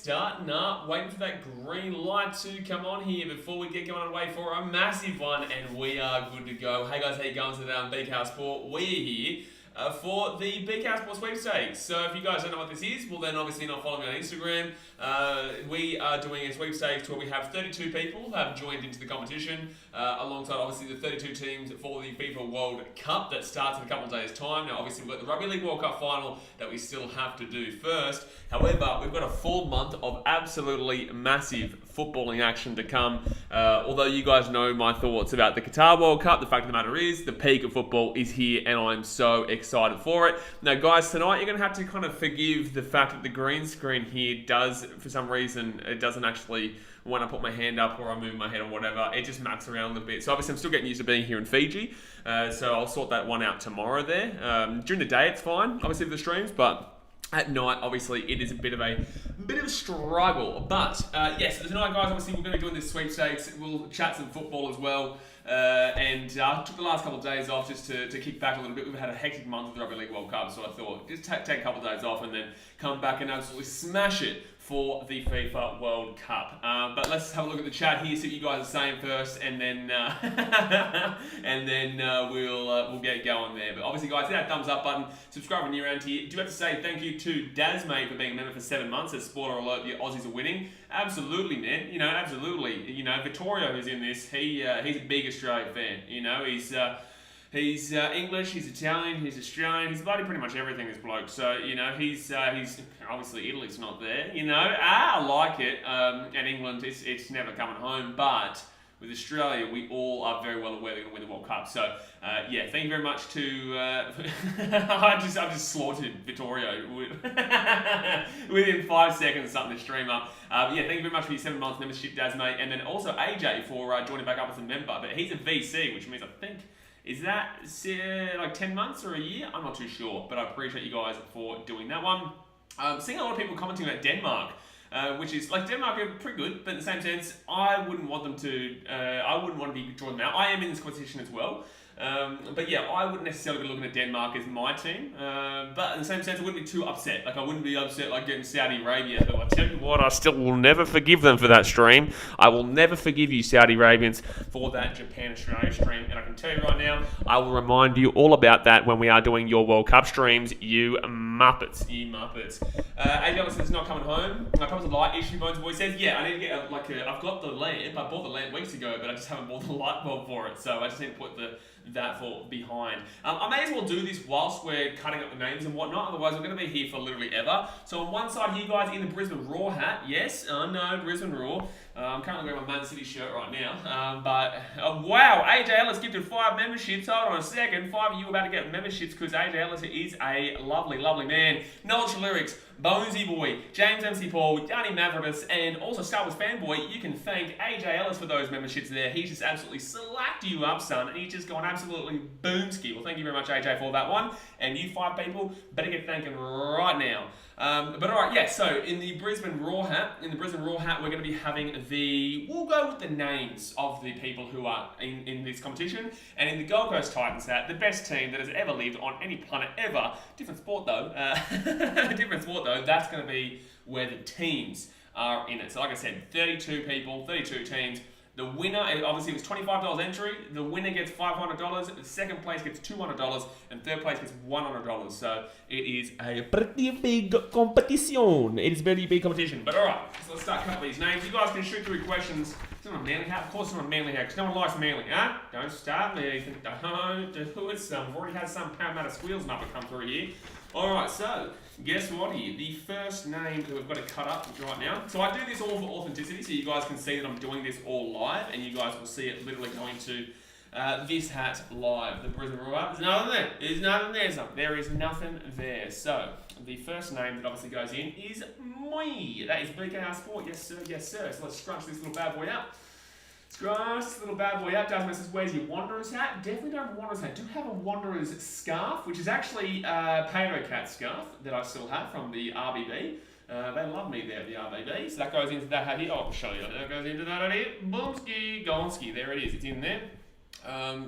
starting up, waiting for that green light to come on here before we get going away for a massive one, and we are good to go. Hey guys, how you going today on BKRsport? We're here for the BKRsport Sweepstakes. So if you guys don't know what this is, well then obviously not following me on Instagram. We are doing a sweepstakes where we have 32 people who have joined into the competition, alongside obviously the 32 teams for the FIFA World Cup that starts in a couple of days' time. Now obviously we've got the Rugby League World Cup final that we still have to do first. However, we've got a full month of absolutely massive footballing action to come. Although you guys know my thoughts about the Qatar World Cup, the fact of the matter is the peak of football is here and I'm so excited for it. Now guys, tonight you're going to have to kind of forgive the fact that the green screen here does, for some reason, it doesn't actually, when I put my hand up or I move my head or whatever, it just macks around a little bit. So obviously I'm still getting used to being here in Fiji, so I'll sort that one out tomorrow there. During the day it's fine, obviously for the streams, but at night, obviously, it is a bit of a struggle. But yes, tonight, guys, obviously, we're going to be doing this sweepstakes. We'll chat some football as well. And I took the last couple of days off just to kick back a little bit. We've had a hectic month with the Rugby League World Cup, so I thought just take a couple of days off and then come back and absolutely smash it for the FIFA World Cup. But let's have a look at the chat here, see what you guys are saying first, and then we'll get going there. But obviously, guys, hit that thumbs up button, subscribe when you're around here. Do have to say thank you to Dazmate for being a member for 7 months. As spoiler alert, the Aussies are winning. Absolutely, man. You know, absolutely. You know, Vittorio, who's in this, he's a big Australian fan. You know, He's English, he's Italian, he's Australian, he's bloody pretty much everything, this bloke. So, you know, he's obviously Italy's not there, you know. I like it. And England, it's never coming home. But with Australia, we all are very well aware they're going to win the World Cup. So, yeah, thank you very much to... I've just slaughtered Vittorio within 5 seconds, something to stream up. Yeah, thank you very much for your 7 months membership, Dazmate. And then also AJ for joining back up as a member. But he's a VC, which means I think... Is that like 10 months or a year? I'm not too sure, but I appreciate you guys for doing that one. Seeing a lot of people commenting about Denmark, which is like Denmark are pretty good, but in the same sense, I wouldn't want them to. I wouldn't want to be drawing them out. I am in this competition as well. But yeah, I wouldn't necessarily be looking at Denmark as my team. But in the same sense, I wouldn't be too upset. Like I wouldn't be upset like getting Saudi Arabia, who I tell you what, I still will never forgive them for that stream. I will never forgive you, Saudi Arabians, for that Japan-Australia stream. And I can tell you right now, I will remind you all about that when we are doing your World Cup streams, you muppets. AJ says it's not coming home. I promised a light issue, Bones Boy says, yeah, I need to get I've got the lamp. I bought the lamp weeks ago, but I just haven't bought the light bulb for it. So I just need to put that for behind. I may as well do this whilst we're cutting up the names and whatnot, otherwise we're going to be here for literally ever. So on one side here, guys, in the Brisbane Raw hat, yes, no, Brisbane Raw. I'm currently wearing my Man City shirt right now, wow, AJ Ellis gifted 5 memberships. Hold on a second, 5 of you are about to get memberships because AJ Ellis is a lovely, lovely man. Knowledge Lyrics, Bonesy Boy, James MC Paul, Yanni Mavridis, and also Star Wars Fanboy. You can thank AJ Ellis for those memberships there. He's just absolutely slacked you up, son, and he's just gone absolutely boomski. Well, thank you very much, AJ, for that one. And you 5 people better get thanking right now. But alright, yeah, so in the Brisbane Raw hat, we're going to be having we'll go with the names of the people who are in this competition. And in the Gold Coast Titans hat, the best team that has ever lived on any planet ever, different sport though, that's going to be where the teams are in it. So like I said, 32 people, 32 teams. The winner, obviously it was $25 entry, the winner gets $500, the second place gets $200, and third place gets $100. So it is a pretty big competition. It is a very big competition. But alright, so let's start cutting these names. You guys can shoot through questions. It's not a manly hat, of course it's not a manly hat, because no one likes manly, huh? Don't start me. Don't do it. We've already had some Parramatta Squeals Muppet come through here. Alright, so guess what here? The first name that we've got to cut up right now. So I do this all for authenticity, so you guys can see that I'm doing this all live, and you guys will see it literally going to this hat live. The Brisbane Raw. There's nothing there. There's nothing there. So there is nothing there. So the first name that obviously goes in is me. That is BKRsport. Yes, sir. Yes, sir. So let's scrunch this little bad boy up. Scrunch this little bad boy up. Doesn't says, where's your Wanderers hat? Definitely don't have a Wanderers hat. Do have a Wanderers scarf, which is actually a Pato Cat scarf that I still have from the RBB. They love me there at the RBB. So that goes into that hat here. Oh, I'll show you. That goes into that hat here. Boomski, Gonski. There it is. It's in there.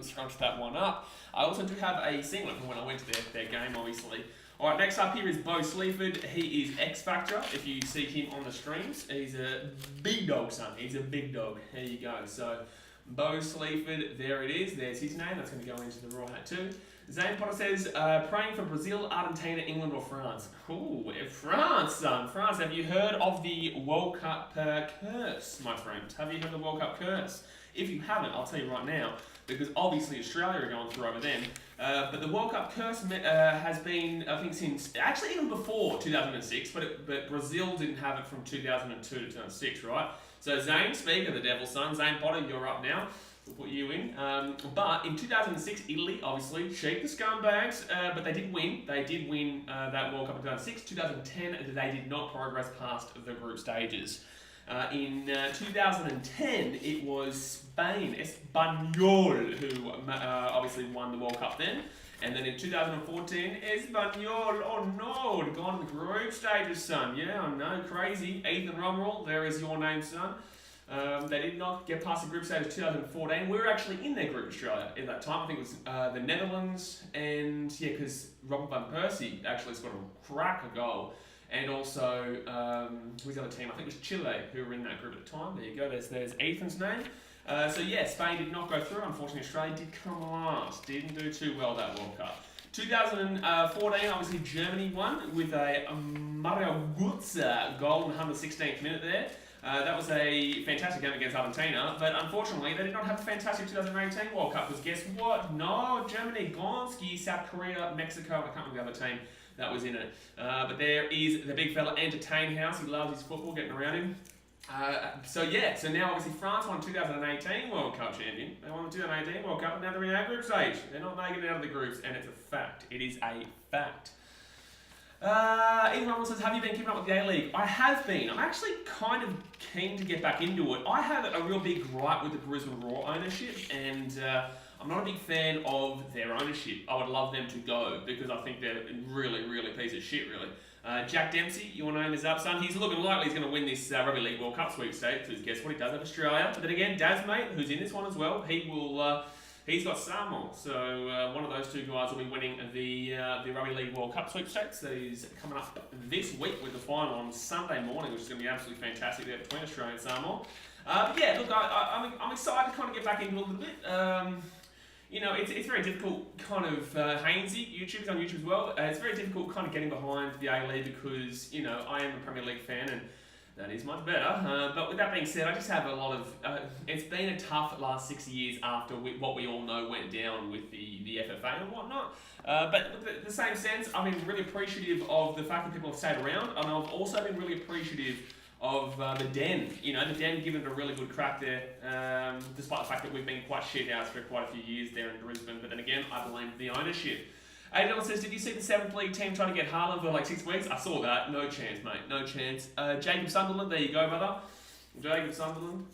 Scrunch that one up. I also do have a singlet from when I went to their game, obviously, All right, next up here is Bo Sleaford. He is X Factor. If you see him on the streams, he's a big dog, son. He's a big dog. There you go. So, Bo Sleaford, there it is. There's his name. That's going to go into the Raw Hat too. Zane Potter says, praying for Brazil, Argentina, England, or France. Ooh, France, son. France. Have you heard of the World Cup curse, my friend? Have you heard of the World Cup curse? If you haven't, I'll tell you right now, because obviously Australia are going through over them. But the World Cup curse has been, I think, since, actually even before 2006, but Brazil didn't have it from 2002 to 2006, right? So Zane, speak of the devil's son, Zane Potter, you're up now. We'll put you in. But in 2006, Italy, obviously, cheat the scumbags, but they did win. They did win that World Cup in 2006. 2010, they did not progress past the group stages. In 2010, it was Spain, Espanyol, who obviously won the World Cup then. And then in 2014, Espanyol, oh no, gone to the group stages, son. Yeah, I know, crazy. Ethan Romerall, there is your name, son. They did not get past the group stage of 2014. We were actually in their group, Australia, at that time. I think it was the Netherlands, and yeah, because Robert Van Persie actually scored a cracker goal. And also, who's the other team? I think it was Chile who were in that group at the time. There you go, there's Ethan's name. So yeah, Spain did not go through. Unfortunately, Australia did come last. Didn't do too well that World Cup. 2014, obviously Germany won with a Mario Götze goal in the 116th minute there. That was a fantastic game against Argentina, but unfortunately they did not have a fantastic 2018 World Cup, because guess what? No, Germany, Gonski, South Korea, Mexico, I can't remember the other team that was in it. But there is the big fella, Entertain House. He loves his football, getting around him. So now obviously France won 2018 World Cup champion. They won the 2018 World Cup, and now they're in our group stage. They're not making it out of the groups, and it's a fact. It is a fact. Ian Rumble says, have you been keeping up with the A-League? I have been. I'm actually kind of keen to get back into it. I have a real big gripe with the Brisbane Roar ownership, and I'm not a big fan of their ownership. I would love them to go, because I think they're really, really piece of shit, really. Jack Dempsey, your name is up, son. He's looking likely he's going to win this Rugby League World Cup Sweepstakes, because guess what? He does have Australia. But then again, Daz, mate, who's in this one as well, he will... He's got Samoa, so one of those two guys will be winning the Rugby League World Cup Sweepstakes. That is coming up this week with the final on Sunday morning, which is going to be absolutely fantastic there between Australia and Samoa. Yeah, look, I'm excited to kind of get back into it a little bit. You know, it's very difficult kind of, Hainsey, YouTube's on YouTube as well, it's very difficult kind of getting behind the A-League, because, you know, I am a Premier League fan, and that is much better. But with that being said, I just have a lot of... it's been a tough last 6 years after what we all know went down with the FFA and whatnot. But in the same sense, I've been really appreciative of the fact that people have stayed around, and I've also been really appreciative of the Den. You know, the Den giving it a really good crack there, despite the fact that we've been quite shit out for quite a few years there in Brisbane. But then again, I blame the ownership. Adel says, did you see the 7th League team trying to get Haaland for like 6 weeks? I saw that. No chance, mate. No chance. Jacob Sunderland, there you go, brother. Jacob Sunderland.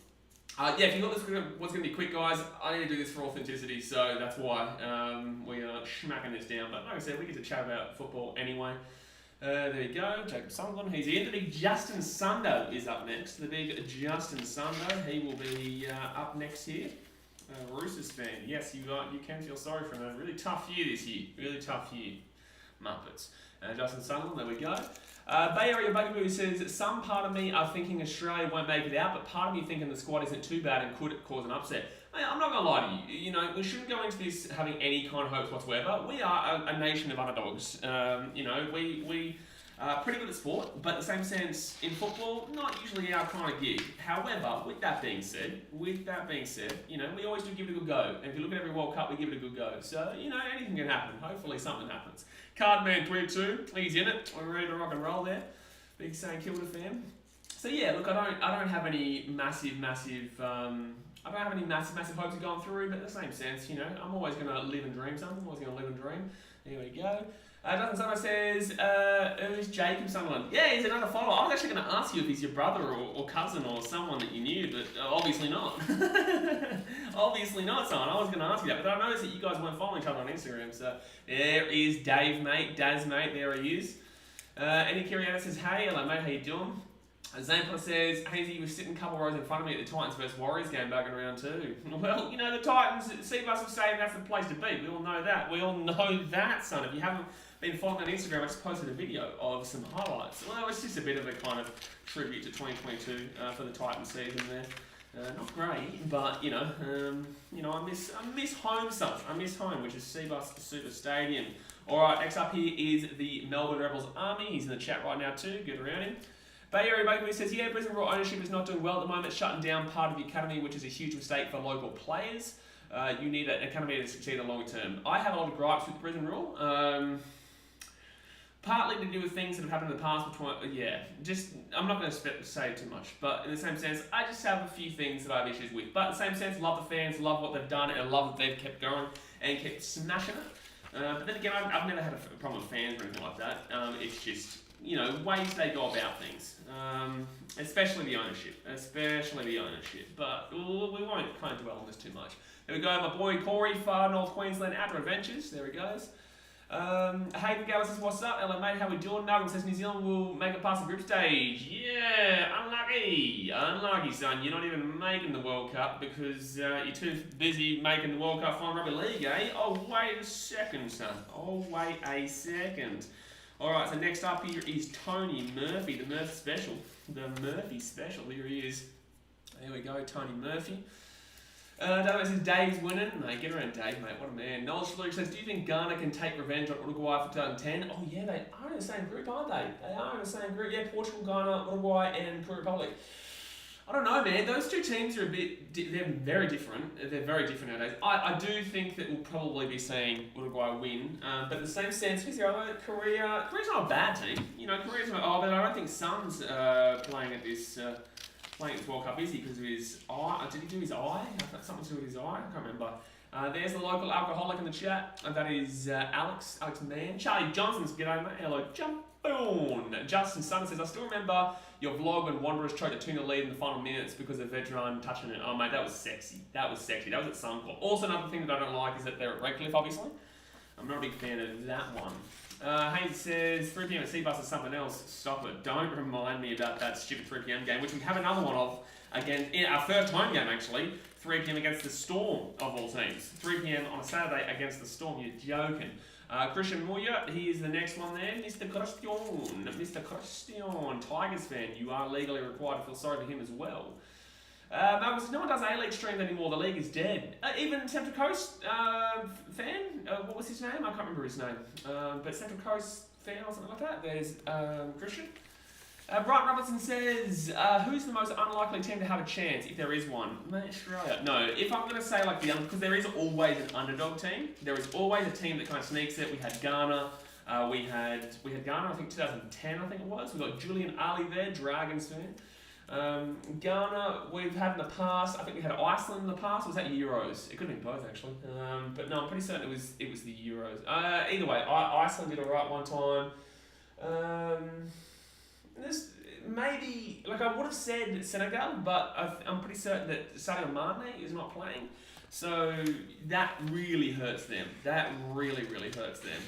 Yeah, if you thought this was going to be quick, guys, I need to do this for authenticity, so that's why we are smacking this down. But like I said, we get to chat about football anyway. There you go, Jacob Sunderland. He's here. The big Justin Sundo is up next. The big Justin Sundo. He will be up next here. Roosters fan. Yes, you can feel sorry for him. A really tough year this year. Really tough year. Muppets. Justin Sunderland, there we go. Bay Area Bugaboo says, some part of me are thinking Australia won't make it out, but part of me thinking the squad isn't too bad and could cause an upset. I'm not going to lie to you. You know, we shouldn't go into this having any kind of hopes whatsoever. We are a nation of underdogs. You know, we are pretty good at sport, but in the same sense, in football, not usually our kind of gig. However, with that being said, you know, we always do give it a good go. And if you look at every World Cup, we give it a good go. So, you know, anything can happen. Hopefully something happens. Cardman22, he's in it. We're ready to rock and roll there. Big St Kilda fan. So yeah, look, I don't have any massive hopes of going through, but in the same sense, you know, I'm always going to live and dream something. I'm always going to live and dream. There we go. Jonathan Sunderland says, who's Jacob Sunderland? Yeah, he's another follower. I was actually going to ask you if he's your brother or cousin or someone that you knew, but obviously not. Obviously not, son. I was going to ask you that, but I noticed that you guys weren't following each other on Instagram, so there is Dave, mate. Daz, mate, there he is. Eddie Kiriana says, hey, hello, mate, how you doing? Zampa says, Hazy was sitting a couple rows in front of me at the Titans vs Warriors game back in round 2. Well, you know, the Titans, Seabass was saying that's the place to be. We all know that. We all know that, son. If you haven't been following on Instagram, I just posted a video of some highlights. Well, it's just a bit of a kind of tribute to 2022 for the Titans season there. Not great, but I miss home stuff. I miss home, which is Seabus Super Stadium. All right, next up here is the Melbourne Rebels Army. He's in the chat right now too. Get around him. Bay Area Bakery says, yeah, Brisbane Roar ownership is not doing well at the moment, shutting down part of the academy, which is a huge mistake for local players. You need an academy to succeed in the long term. I have a lot of gripes with Brisbane Roar. Partly to do with things that have happened in the past, I'm not going to say too much, but in the same sense, I just have a few things that I have issues with. But in the same sense, love the fans, love what they've done, and love that they've kept going and kept smashing it. But then again, I've never had a problem with fans or anything like that. It's just, ways they go about things, especially the ownership. But we won't kind of dwell on this too much. There we go, my boy Corey, Far North Queensland Outdoor Adventures. There he goes. Hayden Gallus says, what's up? Hello, mate, how we doing? Malcolm says, New Zealand will make it past the group stage. Yeah, unlucky, son. You're not even making the World Cup because you're too busy making the World Cup final rugby league, eh? Oh, wait a second, son. Alright, so next up here is Tony Murphy, the Murphy Special. Here he is. There we go, Tony Murphy. David says, Dave's winning. Mate, get around Dave, mate. What a man. Noel Schluck says, do you think Ghana can take revenge on Uruguay for 2010? Oh, yeah, they are in the same group, aren't they? They are in the same group. Yeah, Portugal, Ghana, Uruguay, and Peru Republic. I don't know, man. Those two teams are they're very different. They're very different nowadays. I do think that we'll probably be seeing Uruguay win. But in the same sense, who's the other? Korea. Korea's not a bad team. Korea's not, but I don't think Sun's playing at this World Cup, is he? Because of his eye. Did he do his eye? Something to do with his eye? I can't remember. There's the local alcoholic in the chat. That is Alex Mann. Charlie Johnson's g'day, mate. Hello, jump on. Justin Sutton says, I still remember your vlog when Wanderers tried to 2-0 lead in the final minutes because of Vedran touching it. Oh, mate, that was sexy. That was at Suncorp. Also, another thing that I don't like is that they're at Redcliffe, obviously. I'm not a big fan of that one. Haynes says, 3pm at Seabus is something else. Stop it. Don't remind me about that stupid 3pm game, which we have another one of, again, in our first home game, actually. 3pm against the Storm, of all teams. 3pm on a Saturday against the Storm. You're joking. Christian Moya, he is the next one there. Mr. Christian, Tigers fan. You are legally required to feel sorry for him as well. No one does A-League streams anymore. The league is dead. Even Central Coast fan, what was his name? I can't remember his name. But Central Coast fan or something like that. There's Christian. Brian Robertson says, who's the most unlikely team to have a chance, if there is one? Mate, Australia. No, if I'm going to say like because there is always an underdog team. There is always a team that kind of sneaks it. We had Ghana. We had Ghana, I think 2010, I think it was. We got Julian Ali there, Dragons fan. Ghana, we've had in the past. I think we had Iceland in the past. Or was that Euros? It could have been both actually. But no, I'm pretty certain it was the Euros. Either way, Iceland did alright one time. This maybe I would have said Senegal, but I'm pretty certain that Sadio Mane is not playing. So that really hurts them. Really hurts them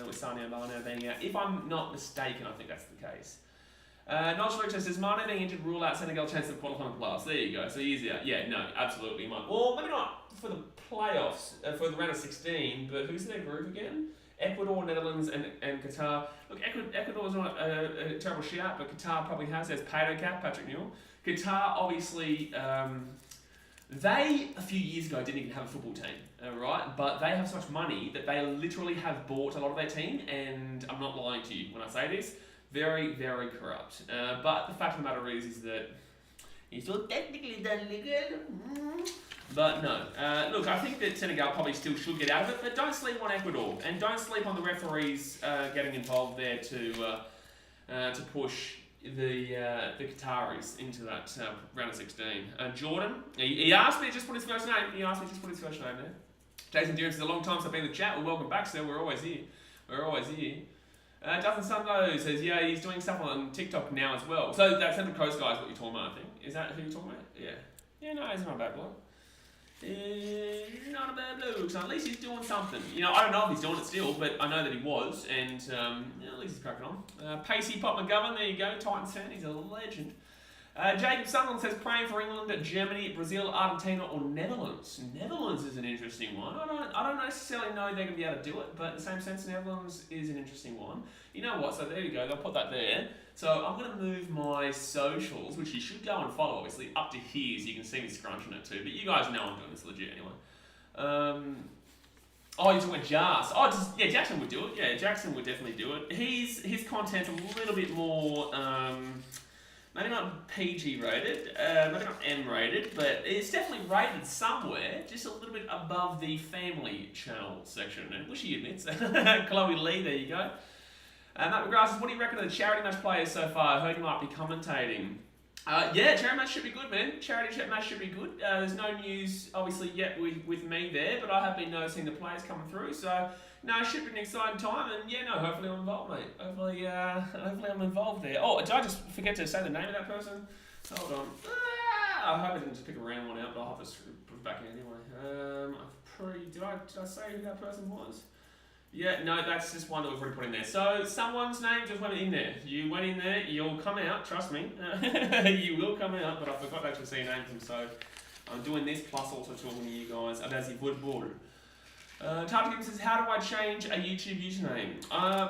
with Sadio Mane being out. If I'm not mistaken, I think that's the case. Nigel Luke says, Mane being injured rule out Senegal chance of qualifying for playoffs? There you go. So he's out. Yeah, no, absolutely. Well, maybe not for the playoffs, for the round of 16, but who's in their group again? Ecuador, Netherlands, and Qatar. Look, Ecuador's not a terrible shout, but Qatar probably has. There's Pato Cap, Patrick Newell. Qatar, obviously, they, a few years ago, didn't even have a football team, right? But they have so much money that they literally have bought a lot of their team, and I'm not lying to you when I say this, very, very corrupt. But the fact of the matter is that he's still technically done legal. But no, look, I think that Senegal probably still should get out of it, but don't sleep on Ecuador, and don't sleep on the referees getting involved there to push the Qataris into that round of 16. Jordan, he asked me to just put his first name. There. Jason Dearance is a long time since I've been in the chat. Well, welcome back, sir. We're always here. Dustin Sunlow says, yeah, he's doing stuff on TikTok now as well. So that Central Coast guy is what you're talking about, I think. Is that who you're talking about? Yeah. Yeah, no, he's not a bad bloke. Not a bad bloke. So at least he's doing something. I don't know if he's doing it still, but I know that he was, and at least he's cracking on. Pacey Pop McGovern, there you go, Titans fan, he's a legend. Jacob Sunderland says, praying for England, Germany, Brazil, Argentina, or Netherlands. Netherlands is an interesting one. I don't necessarily know they're going to be able to do it, but in the same sense, Netherlands is an interesting one. You know what? So there you go. They'll put that there. So I'm going to move my socials, which you should go and follow, obviously, up to here, so you can see me scrunching it too. But you guys know I'm doing this legit anyway. Oh, you're talking about Jas. Oh, yeah, Jackson would do it. Yeah, Jackson would definitely do it. His content's a little bit more... maybe not PG rated, maybe not M rated, but it's definitely rated somewhere, just a little bit above the family channel section, which he admits. Chloe Lee, there you go. Matt McGrath says, what do you reckon of the charity match players so far? I heard you might be commentating. Yeah, charity match should be good, man. Charity match should be good. There's no news, obviously, yet with me there, but I have been noticing the players coming through, so... No, it should be an exciting time, and yeah, no, hopefully I'm involved, mate. Hopefully I'm involved there. Oh, did I just forget to say the name of that person? Hold on. I hope I didn't just pick a random one out, but I'll have to put it back in anyway. Did I say who that person was? Yeah, no, that's just one that we've already put in there. So, someone's name just went in there. You went in there, you'll come out, trust me. You will come out, but I forgot to actually say your name, so I'm doing this, plus also talking to you guys about the football. Target says, how do I change a YouTube username?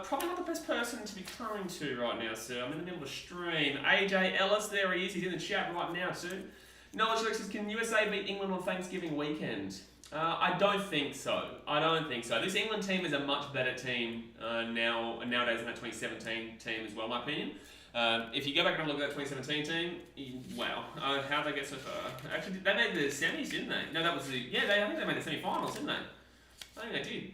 Probably not the best person to be coming to right now, sir. I'm in the middle of a stream. AJ Ellis, there he is. He's in the chat right now, too. Knowledge Lex says, can USA beat England on Thanksgiving weekend? I don't think so. This England team is a much better team nowadays than that 2017 team as well, in my opinion. If you go back and look at that 2017 team, wow, how'd they get so far? Actually, they made the semis, didn't they? No, that was the... Yeah, I think they made the semi-finals, didn't they? I think they did.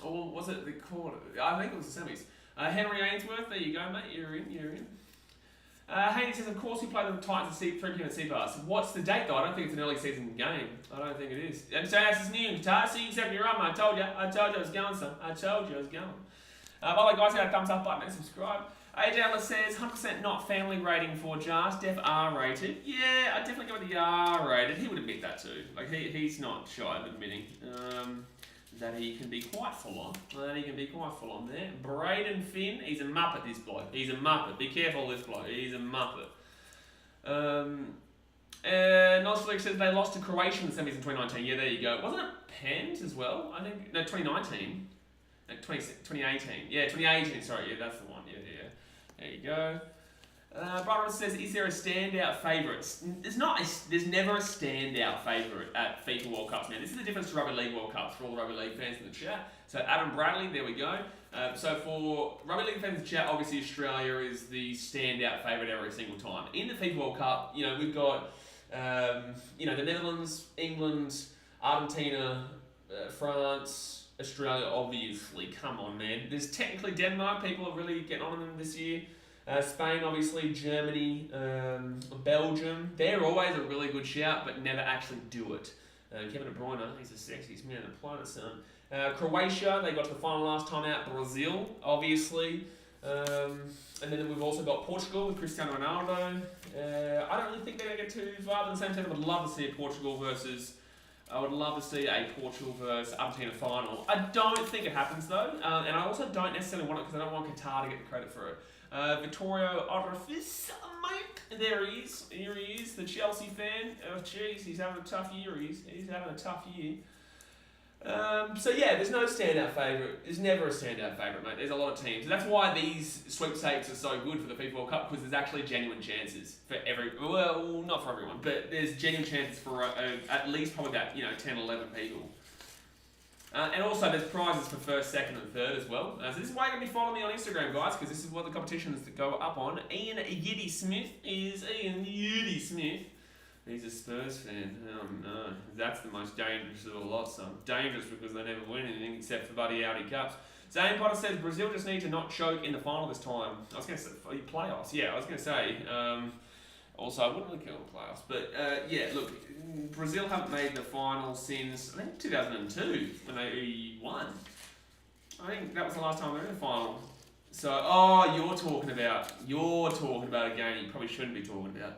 Or was it the quarter? I think it was the semis. Henry Ainsworth, there you go, mate. You're in. Haney says, of course we play the Titans at 3 p.m. at C-Bars. What's the date, though? I don't think it's an early season game. I don't think it is. And so that's his new guitar. So you can set your own, mate. I told you I was going, son. I told you I was going. By the way, guys, hit that thumbs up button and subscribe. AJ Ellis says, 100% not family rating for Jas. Def R rated. Yeah, I'd definitely go with the R rated. He would admit that too. Like, he's not shy of admitting that he can be quite full on. There. Braden Finn, he's a muppet, this bloke. He's a muppet. Be careful, this bloke. He's a muppet. Nosflix says they lost to Croatia in the semis in 2019. Yeah, there you go. Wasn't it Pens as well? I think, no, 2019. No, 2018. Yeah, 2018, sorry. Yeah, that's the one. Yeah. There you go. Brian says, is there a standout favourite? There's never a standout favourite at FIFA World Cups, man. This is the difference to Rugby League World Cups for all the Rugby League fans in the chat. So Adam Bradley, there we go. So for Rugby League fans in the chat, obviously Australia is the standout favourite every single time. In the FIFA World Cup, we've got, the Netherlands, England, Argentina, France, Australia, obviously. Come on, man. There's technically Denmark. People are really getting on them this year. Spain, obviously, Germany, Belgium. They're always a really good shout, but never actually do it. Kevin De Bruyne, he's the sexiest man on the planet, son. Croatia, they got to the final last time out. Brazil, obviously. And then we've also got Portugal with Cristiano Ronaldo. I don't really think they're going to get too far, but at the same time, I would love to see a Portugal versus Argentina final. I don't think it happens, though. And I also don't necessarily want it because I don't want Qatar to get the credit for it. Vittorio Orfis, mate. There he is. Here he is, the Chelsea fan. Oh, jeez, he's having a tough year. He's having a tough year. So yeah, there's no standout favourite. There's never a standout favourite, mate. There's a lot of teams. That's why these sweepstakes are so good for the FIFA World Cup, because there's actually genuine chances for well, not for everyone, but there's genuine chances for at least probably about 10, 11 people. And also there's prizes for first, second and third as well. So this is why you're going to be following me on Instagram, guys, because this is what the competitions that go up on. Ian Yiddy Smith. He's a Spurs fan. Oh no, that's the most dangerous of the lot, son. Dangerous because they never win anything except for bloody Audi Cups. Zane Potter says Brazil just need to not choke in the final this time. I was going to say playoffs. Yeah, I was going to say. Also, I wouldn't really care on playoffs, but yeah, look, Brazil haven't made the final since I think 2002 when they won. I think that was the last time they were in the final. So, you're talking about a game you probably shouldn't be talking about.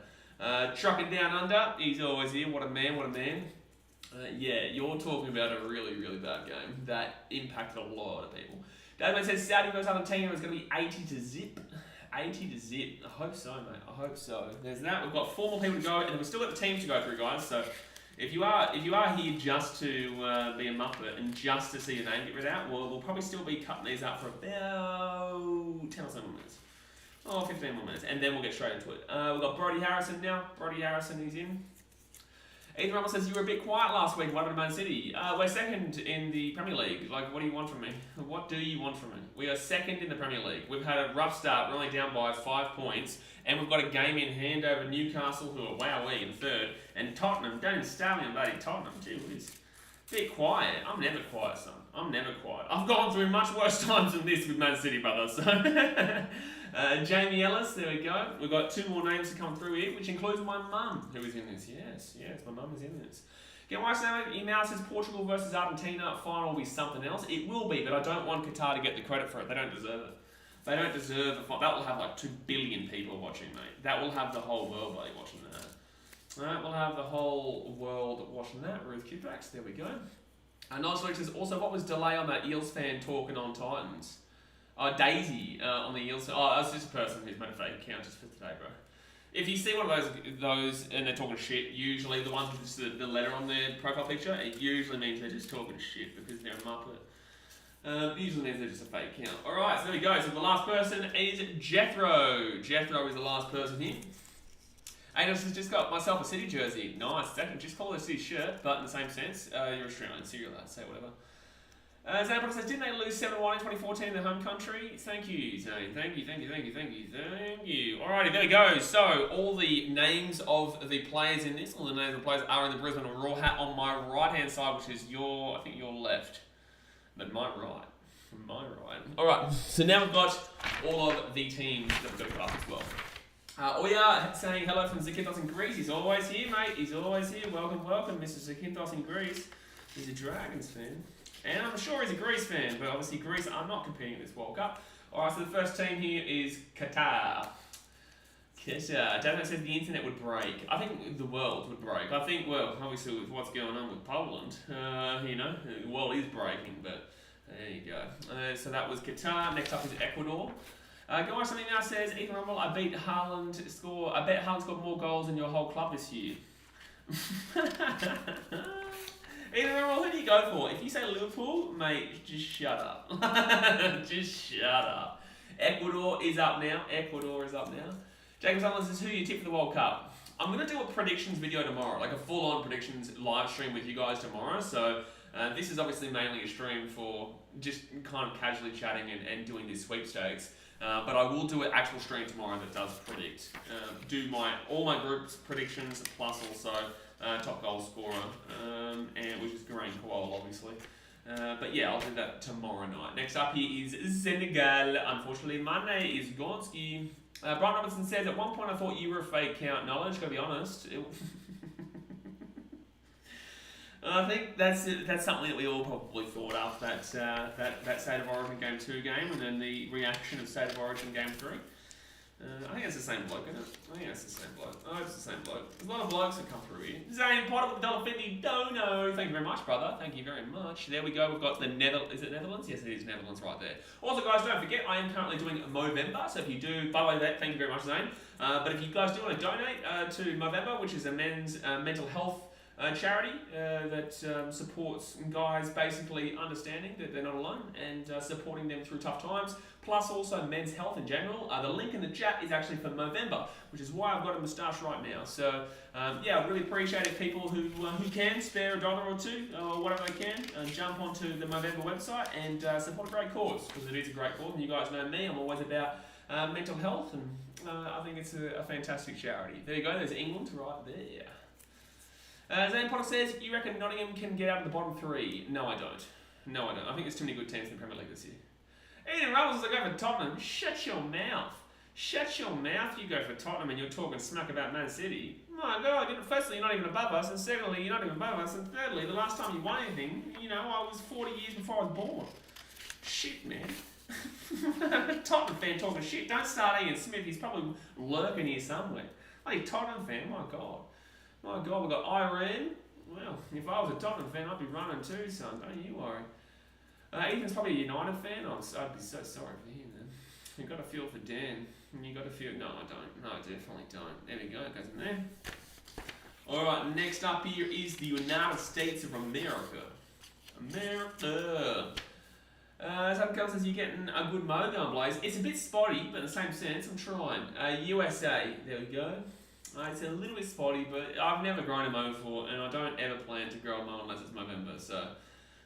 Trucking Down Under, he's always here. What a man. Yeah, you're talking about a really, really bad game that impacted a lot of people. David says Saudi versus Argentina is going to be 80 to zip. 80 to zip. I hope so, mate. I hope so. There's that. We've got 4 more people to go, and we've still got the teams to go through, guys. So if you are here just to be a muppet and just to see your name get read out, we'll probably still be cutting these up for about 10 or so more minutes. 15 more minutes, and then we'll get straight into it. We've got Brody Harrison now. Brody Harrison is in. Ethan Rumble says, you were a bit quiet last week. What about Man City? We're second in the Premier League. Like, what do you want from me? What do you want from me? We are second in the Premier League. We've had a rough start. We're only down by 5 points. And we've got a game in hand over Newcastle, who are wowee in third. And Tottenham, don't even start me on bloody Tottenham. Gee whiz. Bit quiet. I'm never quiet, son. I'm never quiet. I've gone through much worse times than this with Man City, brother. So, Jamie Ellis, there we go. We've got 2 more names to come through here, which includes my mum, who is in this. Yes, my mum is in this. Get my email says Portugal versus Argentina final will be something else. It will be, but I don't want Qatar to get the credit for it. They don't deserve it. They don't deserve the final. That will have like 2 billion people watching, mate. That will have the whole world watching that. Alright, we'll have the whole world watching that. Ruth Kippax, there we go. Nice Luke says, also, what was delay on that Eels fan talking on Titans? Daisy on the Eels. That's just a person who's made a fake account just for today, bro. If you see one of those and they're talking shit, usually the ones with just the letter on their profile picture, it usually means they're just talking shit because they're a muppet. Usually means they're just a fake account. Alright, so there we go. So the last person is Jethro. Jethro is the last person here. Angus has just got myself a City jersey. Nice. Just call it a City shirt, but in the same sense, you're Australian, so you're allowed to say whatever. Zane says, didn't they lose 7-1 in 2014 in their home country? Thank you, Zane. Thank you. Alrighty, there we go. So, all the names of the players in this, all the names of the players are in the Brisbane Roar hat on my right-hand side, which is your left. But my right. Alright, so now we've got all of the teams that we've got to class as well. We are saying hello from Zakynthos in Greece. He's always here, mate. He's always here. Welcome, Mr. Zakynthos in Greece. He's a Dragons fan. And I'm sure he's a Greece fan, but obviously Greece are not competing in this World Cup. Alright, so the first team here is Qatar. Dano says the internet would break. I think the world would break. I think, well, obviously with what's going on with Poland, the world is breaking, but there you go. So that was Qatar. Next up is Ecuador. Guys, something now says, Ethan Rumble, I bet Haaland scored more goals than your whole club this year. Ethan Rumble, who do you go for? If you say Liverpool, mate, just shut up. Just shut up. Ecuador is up now. Jacob Sutherland says, who do you tip for the World Cup? I'm going to do a predictions video tomorrow, like a full-on predictions live stream with you guys tomorrow. So this is obviously mainly a stream for just kind of casually chatting and doing this sweepstakes. But I will do an actual stream tomorrow that does predict. Do all my groups predictions plus also top goal scorer, and which is Green Koal, obviously. But yeah, I'll do that tomorrow night. Next up here is Senegal. Unfortunately, Mane is Gonski. Brian Robinson says, at one point I thought you were a fake count knowledge, gotta be honest. I think that's something that we all probably thought after that State of Origin Game 2 game, and then the reaction of State of Origin Game 3. I think it's the same bloke, isn't it? I think it's the same bloke. Oh, it's the same bloke. There's a lot of blokes that come through here. Zane Potter with the $1.50 dono. Thank you very much, brother. Thank you very much. There we go. We've got the Netherlands. Is it Netherlands? Yes, it is Netherlands right there. Also, guys, don't forget, I am currently doing Movember. So if you do, by the way, thank you very much, Zane. But if you guys do want to donate to Movember, which is a men's mental health charity that supports guys basically understanding that they're not alone and supporting them through tough times, plus also men's health in general. The link in the chat is actually for Movember, which is why I've got a moustache right now. So yeah, I really appreciate it, people who can spare $1 or $2 or whatever they can, jump onto the Movember website and support a great cause, because it is a great cause, and you guys know me, I'm always about mental health, and I think it's a fantastic charity. There you go, there's England right there. Zane Potter says, you reckon Nottingham can get out of the bottom 3? No, I don't. I think there's too many good teams in the Premier League this year. Ian Rubbles says, I go for Tottenham. Shut your mouth. You go for Tottenham and you're talking smack about Man City. My God, firstly, you're not even above us, and secondly, you're not even above us, and thirdly, the last time you won anything, I was 40 years before I was born. Shit, man. Tottenham fan talking shit. Don't start Ian Smith. He's probably lurking here somewhere. Hey, Tottenham fan, my God, we've got Iran. Well, if I was a Tottenham fan, I'd be running too, son. Don't you worry. Ethan's probably a United fan. I'd be so sorry for him, man. You've got to feel for Dan. You got a few? No, I don't. No, I definitely don't. There we go. It goes in there. All right. Next up here is the United States of America. America. Some girl says you're getting a good mo going, Blaze. It's a bit spotty, but in the same sense, I'm trying. USA. There we go. It's a little bit spotty, but I've never grown a mo before, and I don't ever plan to grow a mo unless it's November. So,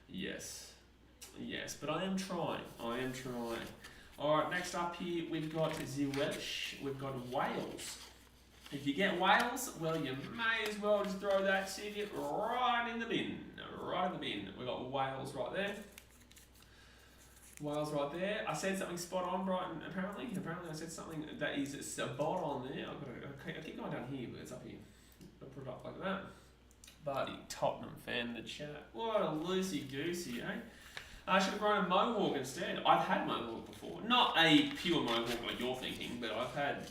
yes. Yes, but I am trying. I am trying. Alright, next up here, we've got the Welsh. We've got Wales. If you get Wales, well, you may as well just throw that city right in the bin. Right in the bin. We've got Wales right there. Wales right there. I said something spot on, Brighton, apparently. Apparently I said something that is spot on there. I keep going down here, but it's up here. I'll put it up like that. Buddy, Tottenham fan in the chat. What a loosey-goosey, eh? I should have grown a mohawk instead. I've had mohawk before. Not a pure mohawk like you're thinking, but I've had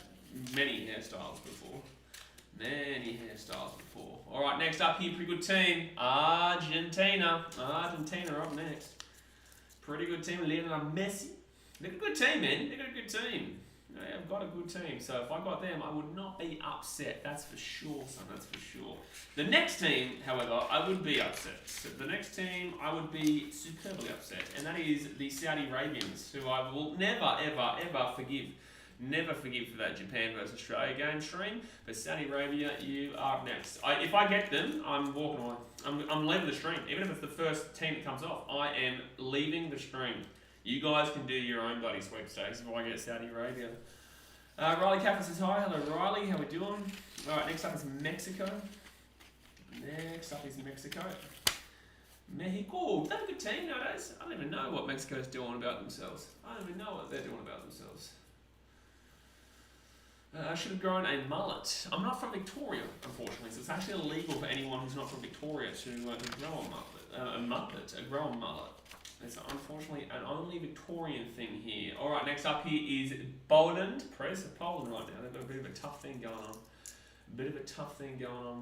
many hairstyles before. Many hairstyles before. Alright, next up here, pretty good team. Argentina. Argentina up next. Pretty good team. Lionel Messi. They're a good team, man. They've got a good team. They have got a good team. So if I got them, I would not be upset. That's for sure, son. That's for sure. The next team, however, I would be upset. So the next team, I would be superbly upset. And that is the Saudi Arabians, who I will never, ever, ever forgive. Never forgive for that Japan versus Australia game stream. But Saudi Arabia, you are up next. If I get them, I'm walking away. I'm leaving the stream. Even if it's the first team that comes off, I am leaving the stream. You guys can do your own bloody sweepstakes if I get Saudi Arabia. Riley Kappa says hi. Hello, Riley. How we doing? All right, next up is Mexico. Next up is Mexico. Mexico. They're a good team nowadays. I don't even know what Mexico's doing about themselves. I don't even know what they're doing about themselves. I should have grown a mullet. I'm not from Victoria, unfortunately, so it's actually illegal for anyone who's not from Victoria to grow a mullet. It's unfortunately an only Victorian thing here. Alright, next up here is Poland. Press of Poland right now. They've got a bit of a tough thing going on.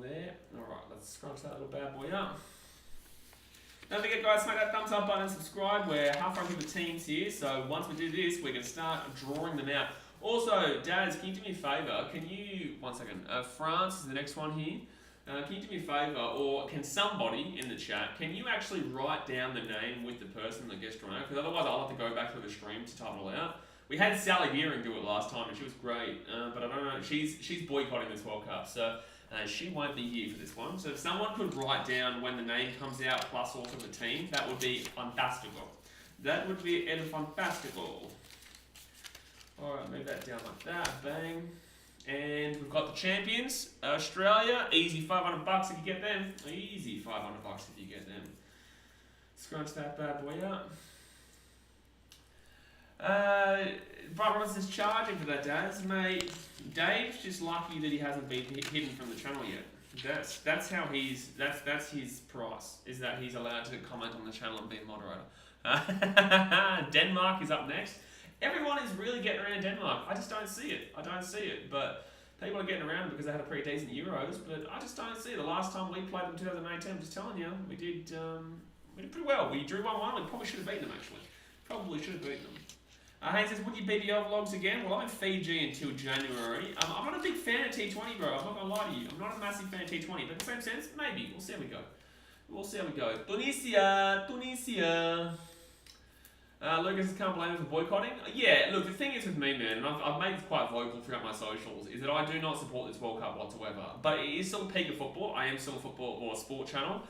There. Alright, let's scrunch that little bad boy up. Don't forget, guys, smack that thumbs up button and subscribe. We're halfway through the teams here, so once we do this, we can start drawing them out. Also, Daz, can you do me a favour? Can you, one second, France is the next one here. Can you do me a favour, or can somebody in the chat, can you actually write down the name with the person that gets drawn out? Because otherwise I'll have to go back through the stream to type it all out. We had Sally Gearing do it last time and she was great, but I don't know, she's boycotting this World Cup, so she won't be here for this one. So if someone could write down when the name comes out plus also the team, that would be fantastical. That would be el fantastico. Alright, move that down like that, bang. And we've got the champions, Australia, easy $500 if you get them. Easy $500 if you get them. Scrunch that bad boy up. Bright Ross is charging for that, Daz. Mate, Dave's just lucky that he hasn't been hidden from the channel yet. That's how he's, that's his price, is that he's allowed to comment on the channel and be a moderator. Denmark is up next. Everyone is really getting around Denmark. I just don't see it. But people are getting around because they had a pretty decent Euros, but I just don't see it. The last time we played them in 2018, I'm just telling you, we did pretty well. We drew 1-1. We probably should have beaten them, actually. Probably should have beaten them. Haynes says, would you BBL vlogs again? Well, I'm in Fiji until January. I'm not a big fan of T20, bro. I'm not going to lie to you. I'm not a massive fan of T20, but in the same sense, maybe. We'll see how we go. Tunisia. Lucas can't blame him for boycotting. Yeah, look, the thing is with me, man, and I've made this quite vocal throughout my socials, is that I do not support this World Cup whatsoever. But it is still a peak of football. I am still a football or a sport channel,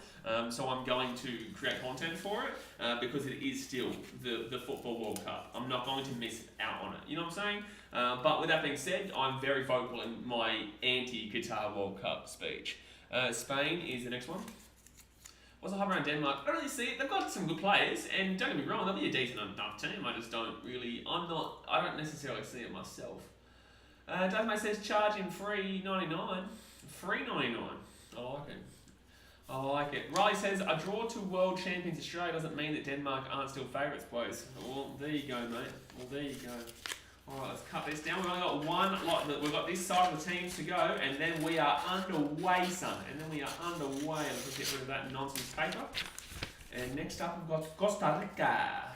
so I'm going to create content for it because it is still the Football World Cup. I'm not going to miss out on it. You know what I'm saying? But with that being said, I'm very vocal in my anti-Qatar World Cup speech. Spain is the next one. What's the hype around Denmark? I don't really see it. They've got some good players, and don't get me wrong, they'll be a decent enough team. I just don't really, I don't necessarily see it myself. Dave says charging $3.99. $3.99. I like it. Riley says a draw to World Champions Australia doesn't mean that Denmark aren't still favourites, boys. Well, there you go, mate. Well, there you go. Alright, let's cut this down. We've only got one lot. We've got this side of the teams to go, and then we are underway, son. Let's just get rid of that nonsense paper. And next up, we've got Costa Rica.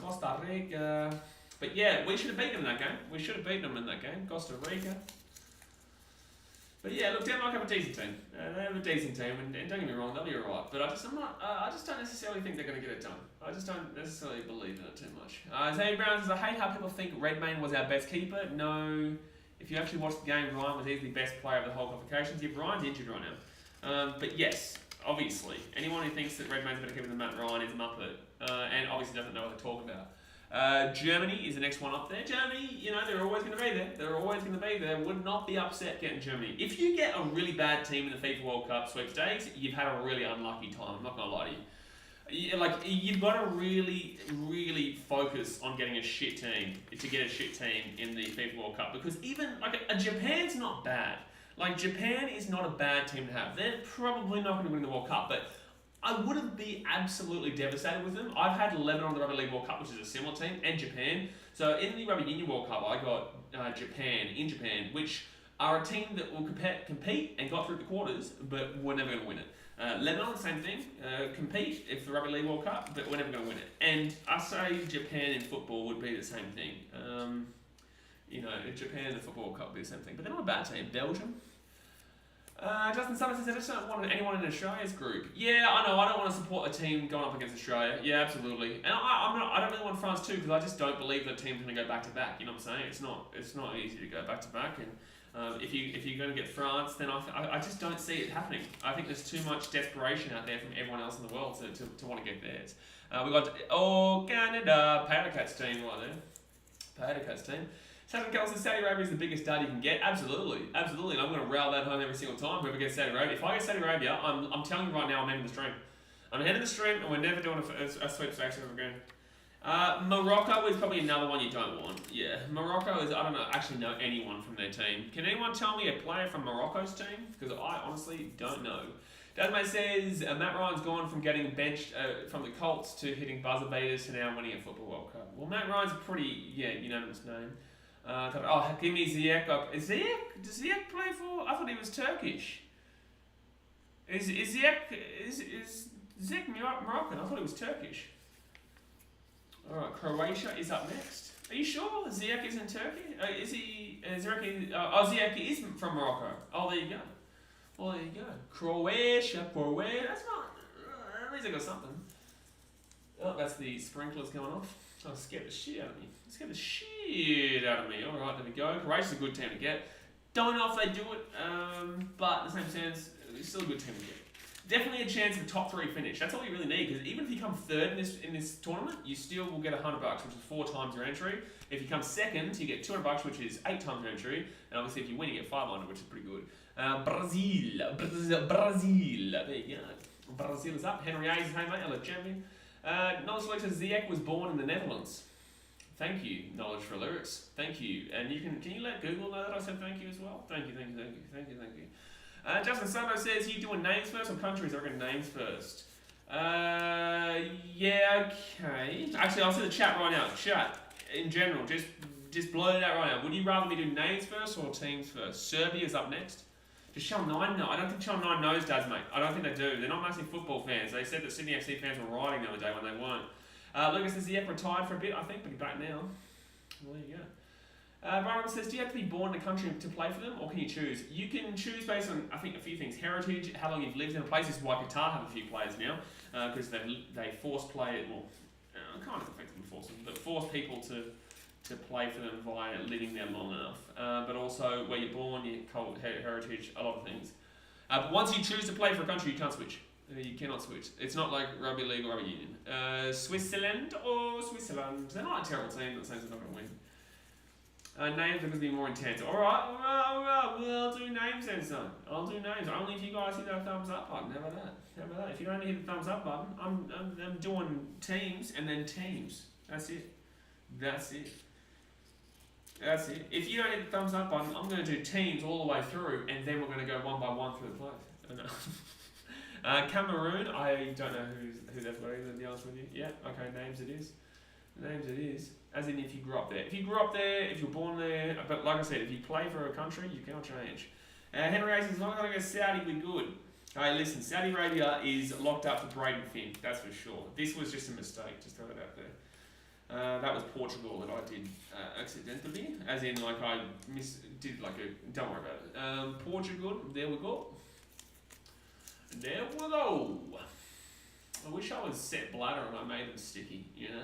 Costa Rica. But yeah, we should have beaten them in that game. We should have beaten them in that game. Costa Rica. But yeah, look, Denmark have a decent team. They have a decent team, and don't get me wrong, they'll be alright. But I just don't necessarily think they're going to get it done. I just don't necessarily believe in it too much. Zane Brown says, I hate how people think Redmayne was our best keeper. No, if you actually watched the game, Ryan was easily best player of the whole qualifications. Yeah, Ryan's injured right now. But yes, obviously, anyone who thinks that Redmayne's better keeper than Matt Ryan is a muppet, and obviously doesn't know what they're talking about. Germany is the next one up there. Germany, they're always going to be there. They're always going to be there. Would not be upset getting Germany. If you get a really bad team in the FIFA World Cup Sweepstakes, you've had a really unlucky time. I'm not going to lie to you. You've got to really, really focus on getting a shit team to get a shit team in the FIFA World Cup, because even a Japan's not bad. Japan is not a bad team to have. They're probably not going to win the World Cup, but I wouldn't be absolutely devastated with them. I've had Lebanon in the Rugby League World Cup, which is a similar team, and Japan. So in the Rugby Union World Cup, I got Japan, which are a team that will compete and got through the quarters, but we're never going to win it. Lebanon, same thing, compete if the Rugby League World Cup, but we're never going to win it. And I say Japan in football would be the same thing. Japan in the Football World Cup would be the same thing. But they're not a bad team. Belgium. Justin Summers says, I just don't want anyone in Australia's group. Yeah, I know, I don't want to support a team going up against Australia. Yeah, absolutely. And I don't really want France too, because I just don't believe that team's going to go back to back. You know what I'm saying? It's not easy to go back to back. And if you're going to get France, then I just don't see it happening. I think there's too much desperation out there from everyone else in the world to want to get theirs. We got Canada, Powder Cats team right there. Powder Cats team. Saturn Cal says Saudi Arabia is the biggest dad you can get. Absolutely. And I'm going to rail that home every single time whoever gets Saudi Arabia. If I get Saudi Arabia, I'm telling you right now, I'm ending the stream. I'm ending the stream, and we're never doing a sweepstakes ever again. Morocco is probably another one you don't want. Yeah, Morocco is, I don't actually know anyone from their team. Can anyone tell me a player from Morocco's team? Because I honestly don't know. Dasmate says Matt Ryan's gone from getting benched from the Colts to hitting buzzer beaters to now winning a Football World Cup. Well, Matt Ryan's a pretty unanimous name. Give me Ziyech up. Does Ziyech play for? I thought he was Turkish. Is Ziyech Moroccan? I thought he was Turkish. Alright, Croatia is up next. Are you sure Ziyech isn't Turkey? Is he? Ziyech is from Morocco. Oh, there you go. Well, there you go. Croatia. That's not. At least I got something. Oh, that's the sprinklers going off. Oh, scared the shit out of me. Alright, there we go. Croatia's a good team to get. Don't know if they do it, but in the same sense, it's still a good team to get. Definitely a chance of a top 3 finish. That's all you really need, because even if you come third in this tournament, you still will get $100, which is 4 times your entry. If you come second, you get $200, which is 8 times your entry. And obviously, if you win, you get 500, which is pretty good. Brazil. There you go. Brazil is up. Henry A is hey mate, LA champion. Knowledge Selector Ziyech was born in the Netherlands. Thank you, Knowledge for Lyrics. Thank you. And can you let Google know that I said thank you as well? Thank you. Justin Sano says, you doing names first or countries? I reckon names first. Yeah, okay. Actually, I'll see the chat right now. Chat, in general, just blurt it out right now. Would you rather me do names first or teams first? Serbia's up next. Does Channel 9 know? I don't think Channel 9 knows, does, mate. I don't think they do. They're not massive football fans. They said that Sydney FC fans were rioting the other day when they weren't. Lucas says, Ziyech retired for a bit, I think, but he's back now. Well, there you go. Brian says, do you have to be born in a country to play for them, or can you choose? You can choose based on, I think, a few things. Heritage, how long you've lived in a place. This is why Qatar have a few players now, because they force play, kind of effectively force them, but force people to play for them via living there long enough. But also, where you're born, your heritage, a lot of things. But once you choose to play for a country, you can't switch. You cannot switch. It's not like Rugby League or Rugby Union. Switzerland. They're not a terrible team that says they're not going to win. Names are going to be more intense. Alright, we'll do names then, son. I'll do names. Only if you guys hit that thumbs up button. How about that? If you don't hit the thumbs up button, I'm doing teams and then teams. That's it. If you don't hit the thumbs up button, I'm going to do teams all the way through, and then we're going to go one by one through the plays. Cameroon, I don't know who they've got either, to be honest with you. Yeah, okay, names it is. As in if you grew up there. If you were born there, but like I said, if you play for a country, you cannot change. Henry A says, as long as I go Saudi, we're good. Hey, listen, Saudi Arabia is locked up for Braden Finn, that's for sure. This was just a mistake, just throw it out there. That was Portugal that I did accidentally, as in like I did like a. Don't worry about it. Portugal. There we go. There we go. I wish I was Sepp Blatter and I made them sticky. You know.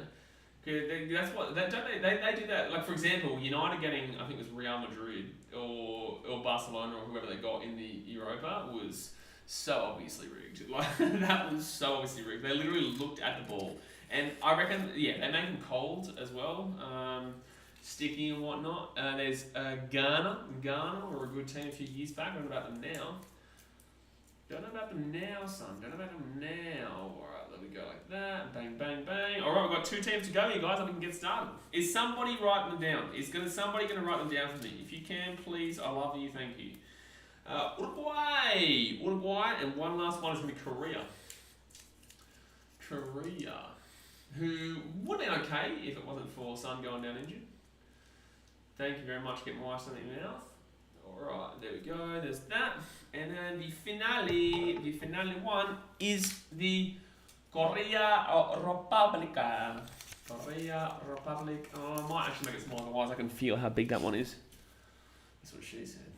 That's what don't they do that. Like for example, United getting I think it was Real Madrid or Barcelona or whoever they got in the Europa was so obviously rigged. Like that was so obviously rigged. They literally looked at the ball, and I reckon they make them cold as well, sticky and whatnot. There's Ghana. Ghana were a good team a few years back. I don't know about them now. Don't know about them now, son. Don't know about them now. Alright, let me go like that. Bang, bang, bang. Alright, we've got 2 teams to go here, guys. We can get started. Is somebody writing them down? Is somebody going to write them down for me? If you can, please. I love you. Thank you. Uruguay. Uruguay. And one last one is going to be Korea. Korea. Who would have been okay if it wasn't for Son going down injured. Thank you very much. Get my ice on your mouth. Alright, there we go. There's that. And then the finale one is the Korea Republic. Korea Republic. Oh, I might actually make it smaller, otherwise I can feel how big that one is. That's what she said.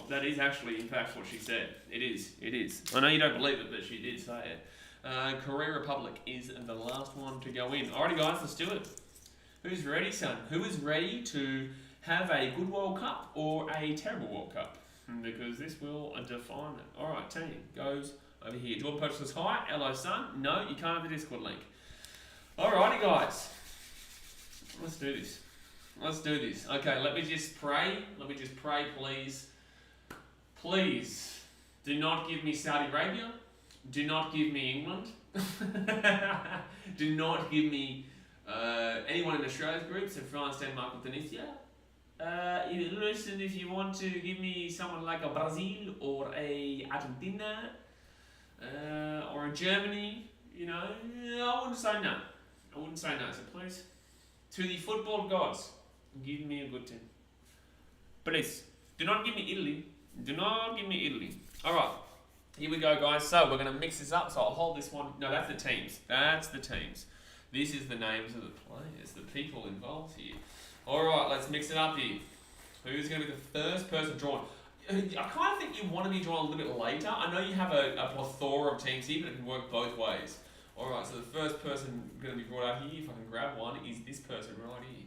That is actually, in fact, what she said. It is. I know you don't believe it, but she did say it. Korea Republic is the last one to go in. Alrighty, guys, let's do it. Who's ready, son? Who is ready to have a good World Cup or a terrible World Cup? Because this will define it. Alright, team goes over here. Do you want to purchase this high? Hello, son. No, you can't have the Discord link. Alrighty, guys. Let's do this. Okay, let me just pray. Please. Please, do not give me Saudi Arabia. Do not give me England. Do not give me anyone in Australia's group, so France, Denmark, or Tunisia. Listen, if you want to give me someone like a Brazil or a Argentina or a Germany, I wouldn't say no. So please, to the football gods, give me a good team. Please, do not give me Italy. Alright, here we go, guys. So we're going to mix this up. So I'll hold this one. No, that's the teams. This is the names of the players, the people involved here. Alright, let's mix it up here. Who's going to be the first person drawn? I kind of think you want to be drawn a little bit later. I know you have a plethora of teams here, but it can work both ways. Alright, so the first person going to be brought out here, if I can grab one, is this person right here.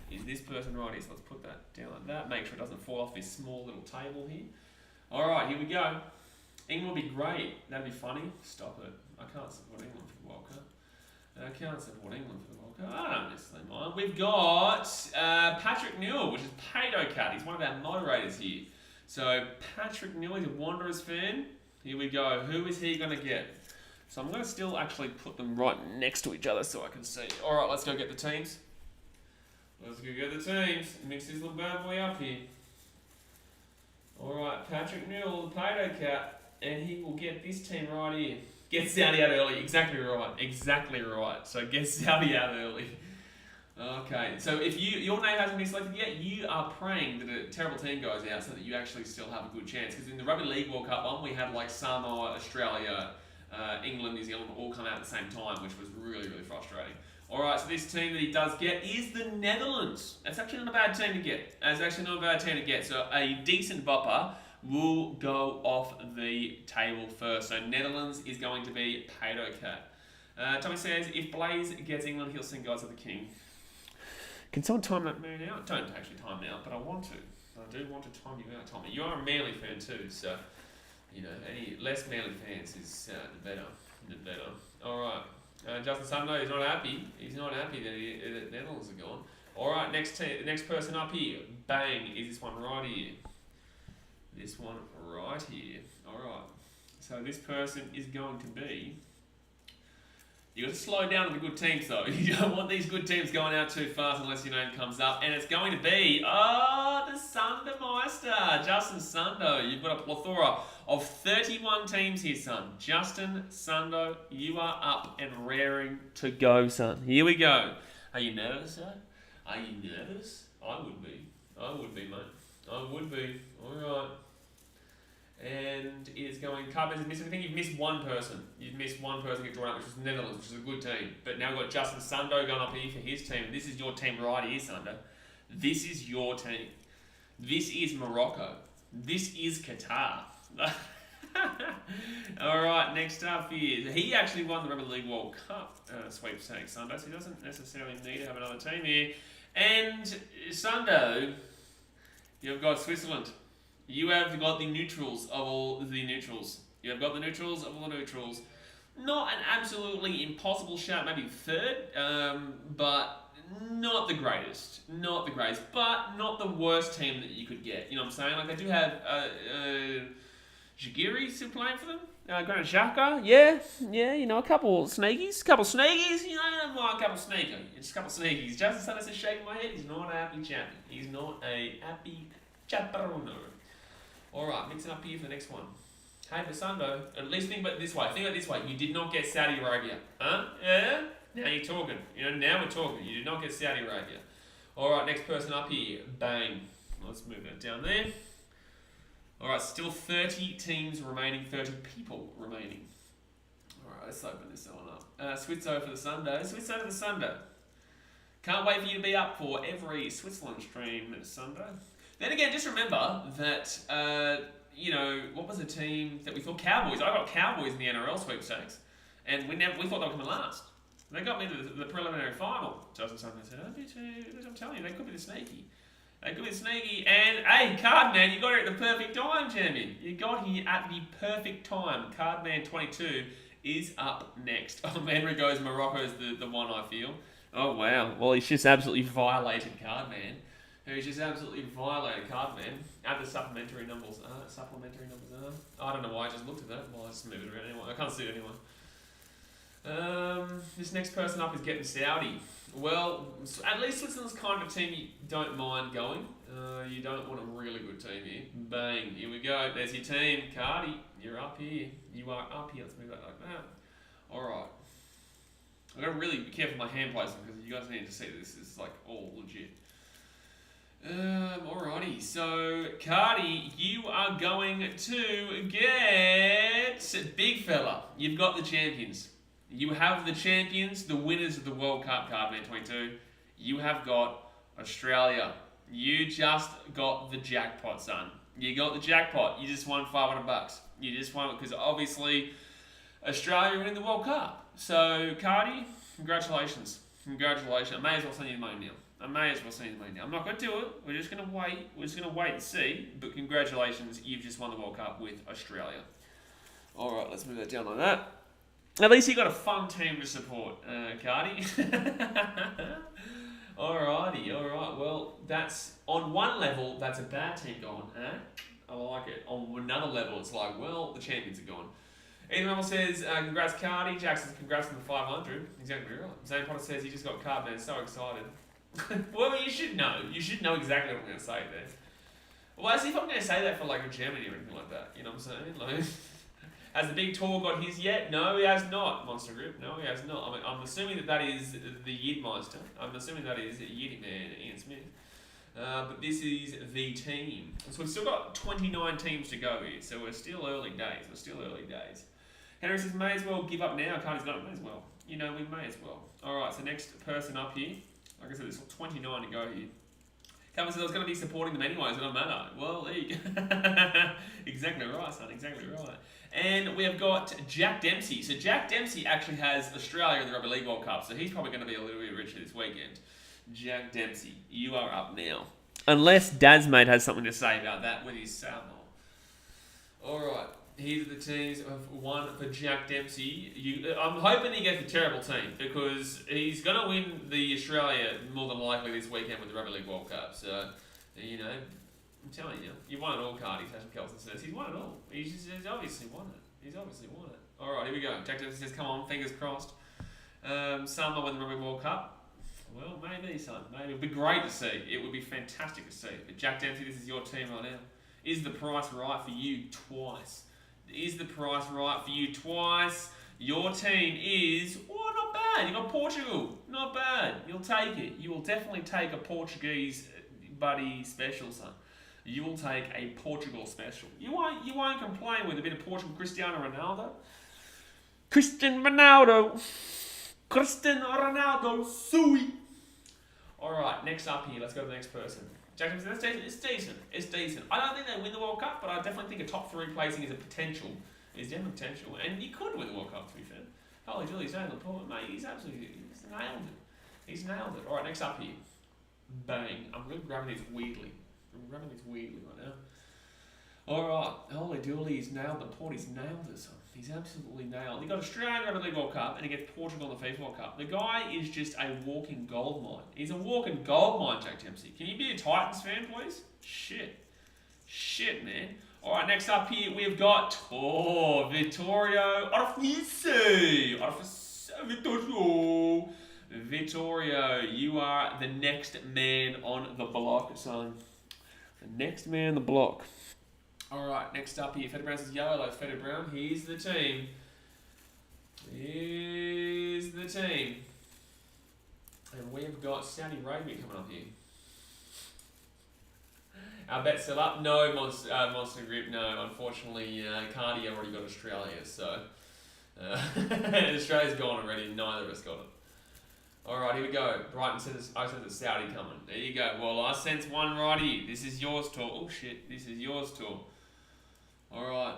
So let's put that down like that. Make sure it doesn't fall off this small little table here. Alright, here we go. England would be great. That'd be funny. Stop it. I can't support England for the World Cup. I don't necessarily mind. We've got Patrick Newell, which is Pato Cat. He's one of our moderators here. So Patrick Newell, he's a Wanderers fan. Here we go. Who is he going to get? So I'm going to still actually put them right next to each other so I can see. Alright, let's go get the teams. Mix this little bad boy up here. Alright, Patrick Newell, the Pato Cat. And he will get this team right here. Get Saudi out early. Exactly right. So get Saudi out early. Okay, so if your name hasn't been selected yet, you are praying that a terrible team goes out so that you actually still have a good chance. Because in the Rugby League World Cup one, we had like Samoa, Australia, England, New Zealand all come out at the same time, which was really, really frustrating. Alright, so this team that he does get is the Netherlands. That's actually not a bad team to get. So a decent bopper will go off the table first. So Netherlands is going to be Pato Cat. Tommy says, if Blaze gets England, he'll sing Guys of the King. Can someone time that man out? Don't actually time me out, but I want to. I do want to time you out, Tommy. You are a Manly fan too, so any less Manly fans is the better. Alright. Justin Sumner, he's not happy. That the Netherlands are gone. Alright, next person up here. Bang, is this one right here. Alright. So this person is going to be... You got to slow down on the good teams though. You don't want these good teams going out too fast unless your name comes up. And it's going to be, the Sundermeister, Justin Sundo. You've got a plethora of 31 teams here, son. Justin Sundo, you are up and raring to go, son. Here we go. Are you nervous, son? Are you nervous? I would be, mate. I would be. Alright. And it is going, Cardman's missing. I think you've missed one person. You've missed one person get drawn out, which was Netherlands, which is a good team. But now we've got Justin Sundo going up here for his team. And this is your team right here, Sundo. This is your team. This is Morocco. This is Qatar. Alright, next up here. He actually won the Rugby League World Cup Sweepstakes, Sundo, so he doesn't necessarily need to have another team here. And Sundo, you've got Switzerland. You have got the neutrals of all the neutrals. You have got the neutrals of all the neutrals. Not an absolutely impossible shout, maybe third, but not the greatest. Not the greatest, but not the worst team that you could get. You know what I'm saying? Like, they do have Jagiri still playing for them. Granit Xhaka, yeah, you know, a couple sneakies, you know, a couple sneakies. Justin Sanders is shaking my head. He's not a happy champion. He's not a happy chaperono. Alright, mixing up here for the next one. Hey, for Sundo, at least think about it this way. You did not get Saudi Arabia. Huh? Yeah? Now you're talking. You know, now we're talking. You did not get Saudi Arabia. Alright, next person up here. Bang. Let's move that down there. Alright, still 30 teams remaining, 30 people remaining. Alright, let's open this one up. Switzo for the Sundo. Can't wait for you to be up for every Switzerland stream, Sundo. Then again, just remember that, you know, what was the team that we thought? Cowboys. I got Cowboys in the NRL sweepstakes. And we thought they were coming last. They got me to the preliminary final. Justin Sanders said, I'm telling you, they could be the sneaky. And, hey, Cardman, you got here at the perfect time, champion. You got here at the perfect time. Cardman 22 is up next. Oh, Henry goes, Morocco's the one, I feel. Oh, wow. Well, he's just absolutely violated Cardman. He's just absolutely violated Cardman. Add the supplementary numbers. I don't know why I just looked at that. Well, I just moved it around anyway. I can't see it anyway. This next person up is getting Saudi. Well, at least Switzerland's kind of a team you don't mind going. You don't want a really good team here. Bang, here we go. There's your team. Cardi, you're up here. You are up here. Let's move that like that. Alright. I've got to really be careful with my hand placement because you guys need to see this. This is like all legit. Alrighty, so Cardi, you are going to get big fella. You've got the champions. You have the champions, the winners of the World Cup, Cardman 22. You have got Australia. You just got the jackpot, son. You got the jackpot. You just won $500. You just won it because obviously Australia winning the World Cup. So Cardi, congratulations. I may as well send you the money now. I'm not going to do it. We're just going to wait. And see. But congratulations, you've just won the World Cup with Australia. All right, let's move that down like that. At least you got a fun team to support, Cardi. Alrighty. Well, that's on one level, that's a bad team going. I like it. On another level, it's like, well, the champions are gone. Ethan Rummel says, congrats, Cardi. Jackson, congrats on the 500. Exactly right. Zane Potter says he just got card, man. So excited. Well, you should know. You should know exactly what I'm going to say there. Well, as if I'm going to say that for like Germany or anything like that. You know what I'm saying? Like, has the big tour got his yet? No, he has not. Monster Group. No, he has not. I'm assuming that is the Yidmeister. I'm assuming that is Yiddy Man, Ian Smith. But this is the team. So we've still got 29 teams to go here. So we're still early days. Henry says, may as well give up now. Cardi's got it. May as well. You know, we may as well. Alright, so next person up here. Like I said, there's 29 to go here. Cameron says I was going to be supporting them anyways, it doesn't matter. Well, there you go. Exactly right, son. Exactly right. And we have got Jack Dempsey. So Jack Dempsey actually has Australia in the Rugby League World Cup, so he's probably going to be a little bit richer this weekend. Jack Dempsey, you are up now. Unless Dazmate has something to say about that with his salmo. Alright, here are the teams of one for Jack Dempsey. I'm hoping he gets a terrible team because he's going to win the Australia more than likely this weekend with the Rugby League World Cup. So, you know, I'm telling you, you won it all, Cardi, Tasha Kelson says. He's won it all. He's obviously won it. Alright, here we go. Jack Dempsey says, come on, fingers crossed. Summer with the Rugby World Cup. Well, maybe, son. Maybe. It would be great to see. It would be fantastic to see. But Jack Dempsey, this is your team right now. Is the price right for you twice? Your team is, not bad. You got Portugal. Not bad. You'll take it. You will definitely take a Portuguese buddy special, son. you will take a Portugal special. You won't complain with a bit of Portugal Cristiano Ronaldo. Cristiano Ronaldo, Sui. Alright, next up here, let's go to the next person. Jack Dempsey, that's decent. It's decent. I don't think they win the World Cup, but I definitely think a top 3 placing is a potential. Is definitely potential. And you could win the World Cup, to be fair. Holy Julie, he's nailed it. Mate, he's absolutely nailed it. He's nailed it. Alright, next up here. Bang. I'm really grabbing these weirdly. Right now. Alright, holy Dooley, he's nailed the port. He's nailed it, son. He's absolutely nailed. He got Australia Rugby League World Cup and he gets Portugal in the FIFA World Cup. The guy is just a walking gold mine. He's a walking gold mine, Jack Dempsey. Can you be a Titans fan, please? Shit, man. Alright, next up here we've got Vittorio Vittorio, you are the next man on the block, son. The next man on the block. Alright, next up here, Feder Brown says YOLO. Feder Brown, here's the team. And we've got Saudi Arabia coming up here. Our bet's still up. No, Monster Grip, no. Unfortunately, Cardi already got Australia, so... Australia's gone already, neither of us got it. Alright, here we go. Brighton says, I said the Saudi coming. There you go. Well, I sense one right here. This is yours, tour. Oh, shit. This is yours, tour. Alright.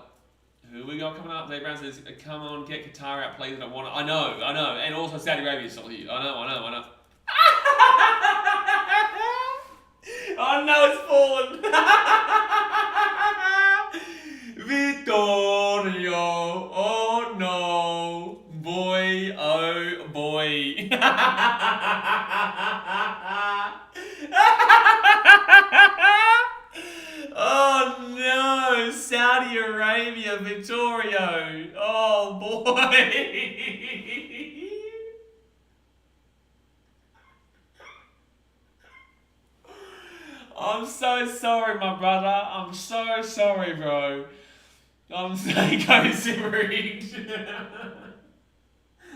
Who we got coming up? Dave Brown says, come on, get Qatar out, please. I don't want it. I know. And also Saudi Arabia's still here. I know. Oh no, it's fallen. Vittorio. Oh no. Boy, oh boy. Oh no, Saudi Arabia, Vittorio. Oh boy. I'm so sorry, my brother. I'm so sorry, bro. I'm so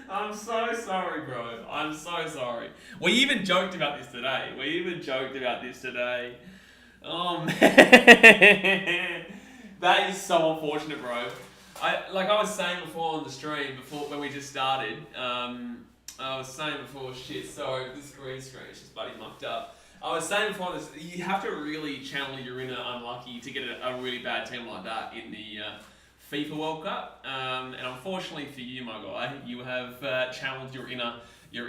I'm so sorry, bro. I'm so sorry. We even joked about this today. Oh, man. That is so unfortunate, bro. I was saying before on the stream, when we just started, shit, sorry, this green screen is just bloody mucked up. I was saying before this, you have to really channel your inner unlucky to get a really bad team like that in the FIFA World Cup. And unfortunately for you, my guy, you have channeled your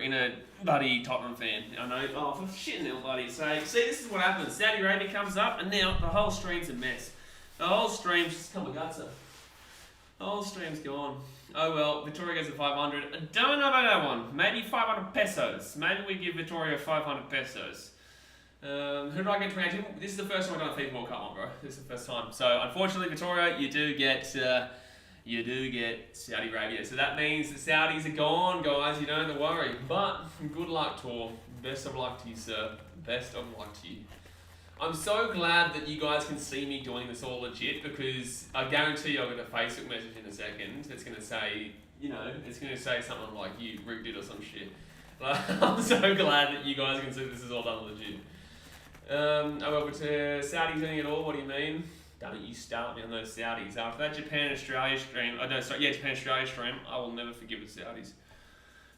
inner buddy Tottenham fan. I know, oh, for shitting hell, buddy. So, see, this is what happens. Saudi Arabia comes up, and now the whole stream's a mess. The whole stream's just kamikaze. The whole stream's gone. Oh well, Victoria goes to 500. I don't know about that one. Maybe 500 pesos. Maybe we give Victoria 500 pesos. Who do I get 2018? This is the first time I've done a FIFA World Cup one, bro. This is the first time. So unfortunately, Victoria, you do get Saudi Arabia. So that means the Saudis are gone, guys. You don't have to worry. But good luck, Tor. Best of luck to you, sir. Best of luck to you. I'm so glad that you guys can see me doing this all legit, because I guarantee you I'll get a Facebook message in a second that's going to say, it's going to say something like you rigged it or some shit. I'm so glad that you guys can see this is all done legit. But Saudis doing it all, what do you mean? Don't you start me on those Saudis. After that Japan-Australia stream, Japan-Australia stream, I will never forgive the Saudis.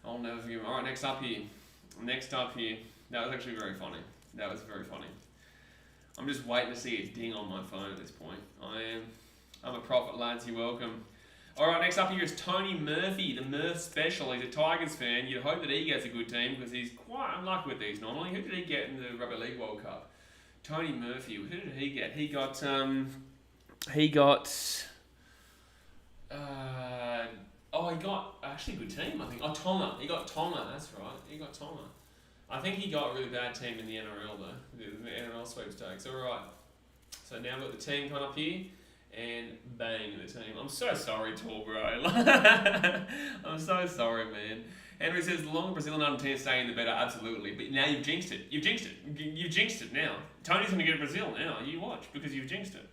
I'll never forgive them. Alright, next up here. That was actually very funny. That was very funny. I'm just waiting to see it ding on my phone at this point. I'm a prophet, lads, you're welcome. Alright, next up here is Tony Murphy, the Murph Special. He's a Tigers fan. You'd hope that he gets a good team because he's quite unlucky with these normally. Who did he get in the Rugby League World Cup? Tony Murphy. Who did he get? He got actually a good team, I think. Oh, Tonga. He got Tonga, that's right. He got Tonga. I think he got a really bad team in the NRL though. The NRL Sweepstakes. Alright. So now we've got the team coming up here. And bang, the team. I'm so sorry, Tor, bro. I'm so sorry, man. Henry says, the longer Brazilian under 10 staying, the better. Absolutely. But now you've jinxed it. You've jinxed it now. Tony's going to get Brazil now. You watch, because you've jinxed it.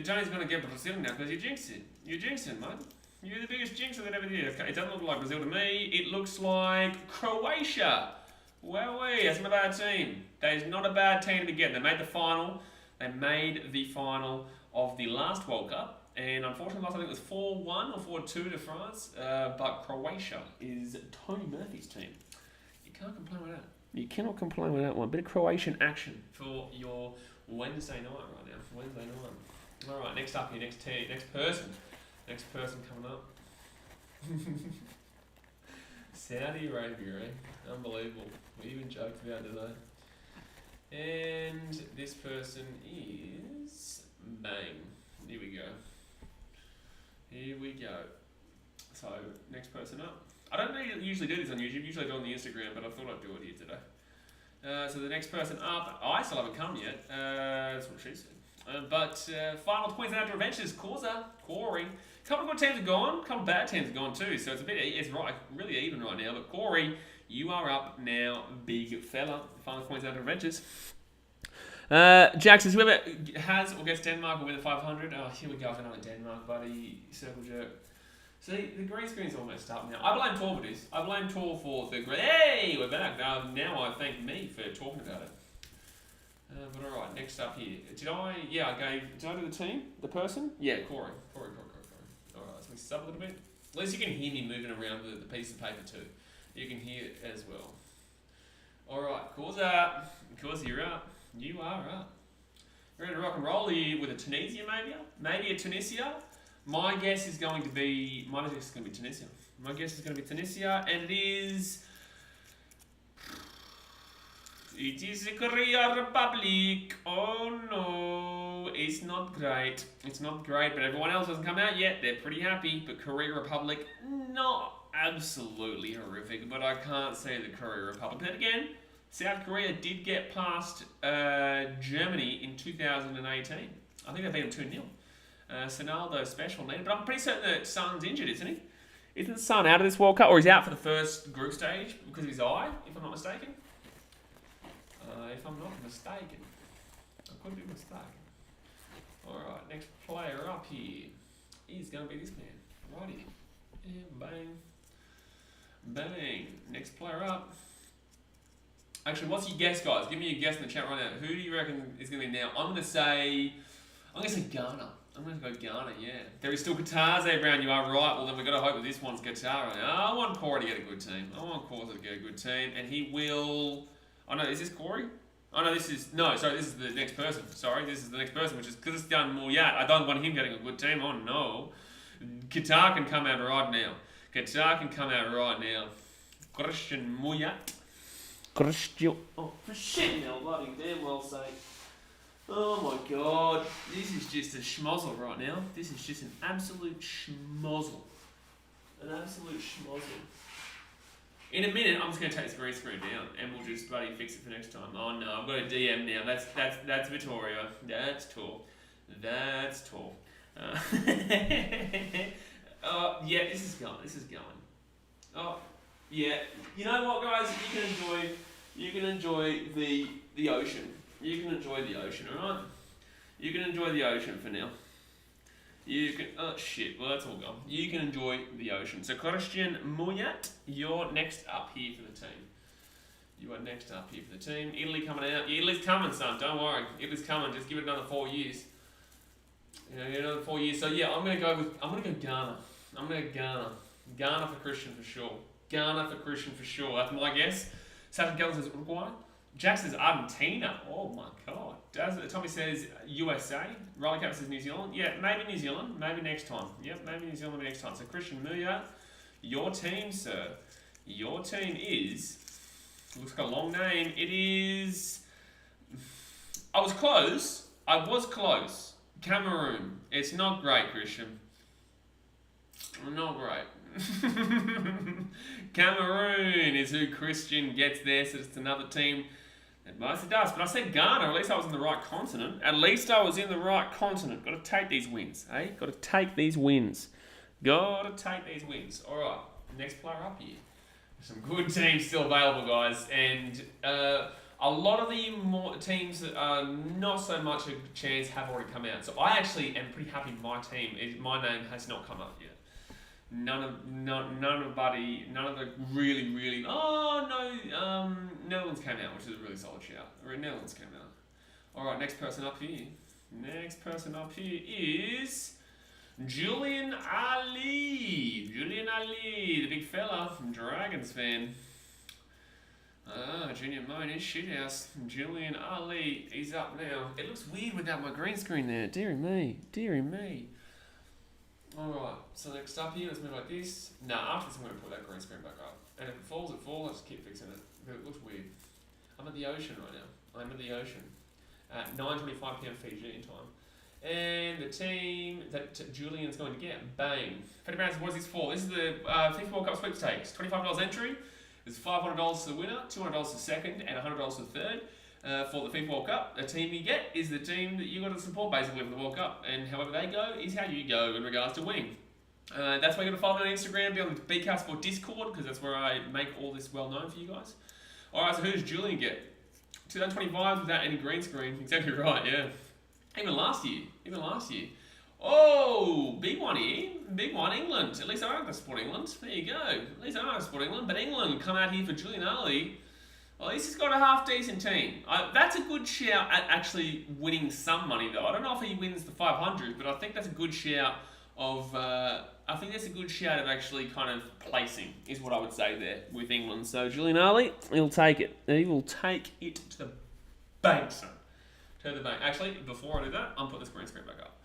Tony's going to get Brazil now because you jinxed it. You jinxed it, man. You're the biggest jinxer that ever did. It doesn't look like Brazil to me. It looks like Croatia. Well, that's not a bad team. That is not a bad team to get. They made the final. They made the final of the last World Cup, and unfortunately last I think it was 4-1 or 4-2 to France, but Croatia is Tony Murphy's team. You can't complain with that. You cannot complain with that one. Bit of Croatian action for your Wednesday night right now. Wednesday night. All right, next up here, next person. Next person coming up. Saudi Arabia, eh? Unbelievable. We even joked about today. And this person is bang. Here we go. Here we go. So, next person up. I don't usually do this on YouTube. Usually I do it on the Instagram, but I thought I'd do it here today. So the next person up, I still haven't come yet. That's what she said. But final Queensland Outdoor Adventures, Corey. A couple of good teams have gone, a couple of bad teams have gone too. So it's right, really even right now. But Corey, you are up now, big fella. Final Queensland Outdoor Adventures. Jackson, whoever has or gets Denmark will win the 500. Oh, here we go for another Denmark, buddy. Circle jerk. See, the green screen's almost up now. I blame Tor for this. I blame Tor for the green. Hey, we're back. Now I thank me for talking about it. But alright, next up here. Did I do the team? The person? Yeah, Corey. Alright, let's mix this up a little bit. At least you can hear me moving around the piece of paper too. You can hear it as well. Alright, Corza, you're up. You are up. We're going to rock and roll here with a Tunisia, maybe? Maybe a Tunisia. My guess is going to be Tunisia. My guess is going to be Tunisia, and it is the Korea Republic. Oh no, it's not great. It's not great, but everyone else hasn't come out yet. They're pretty happy, but Korea Republic, not absolutely horrific, but I can't say the Korea Republic. But again, South Korea did get past Germany in 2018. I think they beat them 2-0. Sonaldo special needed, but I'm pretty certain that Son's injured, isn't he? Isn't Son out of this World Cup, or he's out for the first group stage because of his eye, if I'm not mistaken? I could be mistaken. Alright, next player up here is going to be this man. Righty. And bang. Bang. Next player up. Actually, what's your guess, guys? Give me your guess in the chat right now. Who do you reckon is going to be now? I'm going to say Ghana. I'm going to go Ghana, yeah. There is still Qatar, Zay Brown, you are right. Well, then we've got to hope that this one's Qatar. I want Corey to get a good team. And he will... Oh, no, is this Corey? Oh, no, this is... No, sorry, this is the next person. Sorry, this is the next person, which is... Because it's done more yet. I don't want him getting a good team. Oh, no. Qatar can come out right now. Christian Muyat. Oh, for shit now, bloody damn well sake. Oh my god, this is just a schmozzle right now. This is just an absolute schmozzle. In a minute, I'm just going to take this green screen down and we'll just bloody fix it for next time. Oh no, I've got a DM now. That's Vittoria. That's tall. Yeah, this is going. Oh, yeah. You know what, guys? You can enjoy the ocean. You can enjoy the ocean, alright? You can enjoy the ocean for now. Oh shit, well that's all gone. You can enjoy the ocean. So Christian Muyat, you're next up here for the team. Italy coming out. Italy's coming, son, don't worry. Italy's coming, just give it another 4 years. Another 4 years. So yeah, I'm gonna go Ghana. Ghana for Christian for sure. That's my guess. Sasha Gellin says Uruguay. Jack says Argentina. Oh my god. Tommy says USA. Riley Cap says New Zealand. Yeah, maybe New Zealand. Maybe next time. Yep, maybe New Zealand next time. So Christian Muya, your team, sir. Your team is... Looks like a long name. It is... I was close. Cameroon. It's not great, Christian. Not great. Cameroon is who Christian gets there, so it's another team that mostly does. But I said Ghana, at least I was in the right continent. Got to take these wins, eh? Got to take these wins. Alright, next player up here. Some good teams still available, guys. And a lot of the more teams that are not so much a chance have already come out. So I actually am pretty happy my name has not come up yet. None of the really. Oh no, Netherlands came out, which is a really solid shout. Netherlands came out. All right, next person up here. Next person up here is Julian Ali. Julian Ali, the big fella, Dragons fan. Junior Moan is shithouse. Julian Ali, he's up now. It looks weird without my green screen there. Deary me, deary me. Alright, so next up here, let's move like this. After this I'm going to put that green screen back up. And if it falls, it falls. I just keep fixing it. But it looks weird. I'm at the ocean right now. I'm at the ocean. At 9:25 PM Fiji time. And the team that Julian's going to get, bang. Petty Brands, what is this for? This is the FIFA World Cup Sweepstakes. $25 entry. There's $500 to the winner, $200 to the second, and $100 to the third. For the FIFA World Cup, the team you get is the team that you got to support basically for the World Cup, and however they go is how you go in regards to winning. That's why you're going to follow me on Instagram, be on the BKRsport Discord, because that's where I make all this well known for you guys. Alright, so who does Julian get? 2025 without any green screen. Exactly right, yeah. Even last year. Oh, big one here. Big one, England. At least I don't have to support England. There you go. At least I don't have to support England. But England come out here for Julian Ali. Well, at least he's got a half-decent team. That's a good shout at actually winning some money, though. I don't know if he wins the 500, but I think that's a good shout of... I think that's a good shout of actually kind of placing, is what I would say there with England. So Julian Ali, he'll take it. He will take it to the bank, son. To the bank. Actually, before I do that, I'm putting this green screen back up.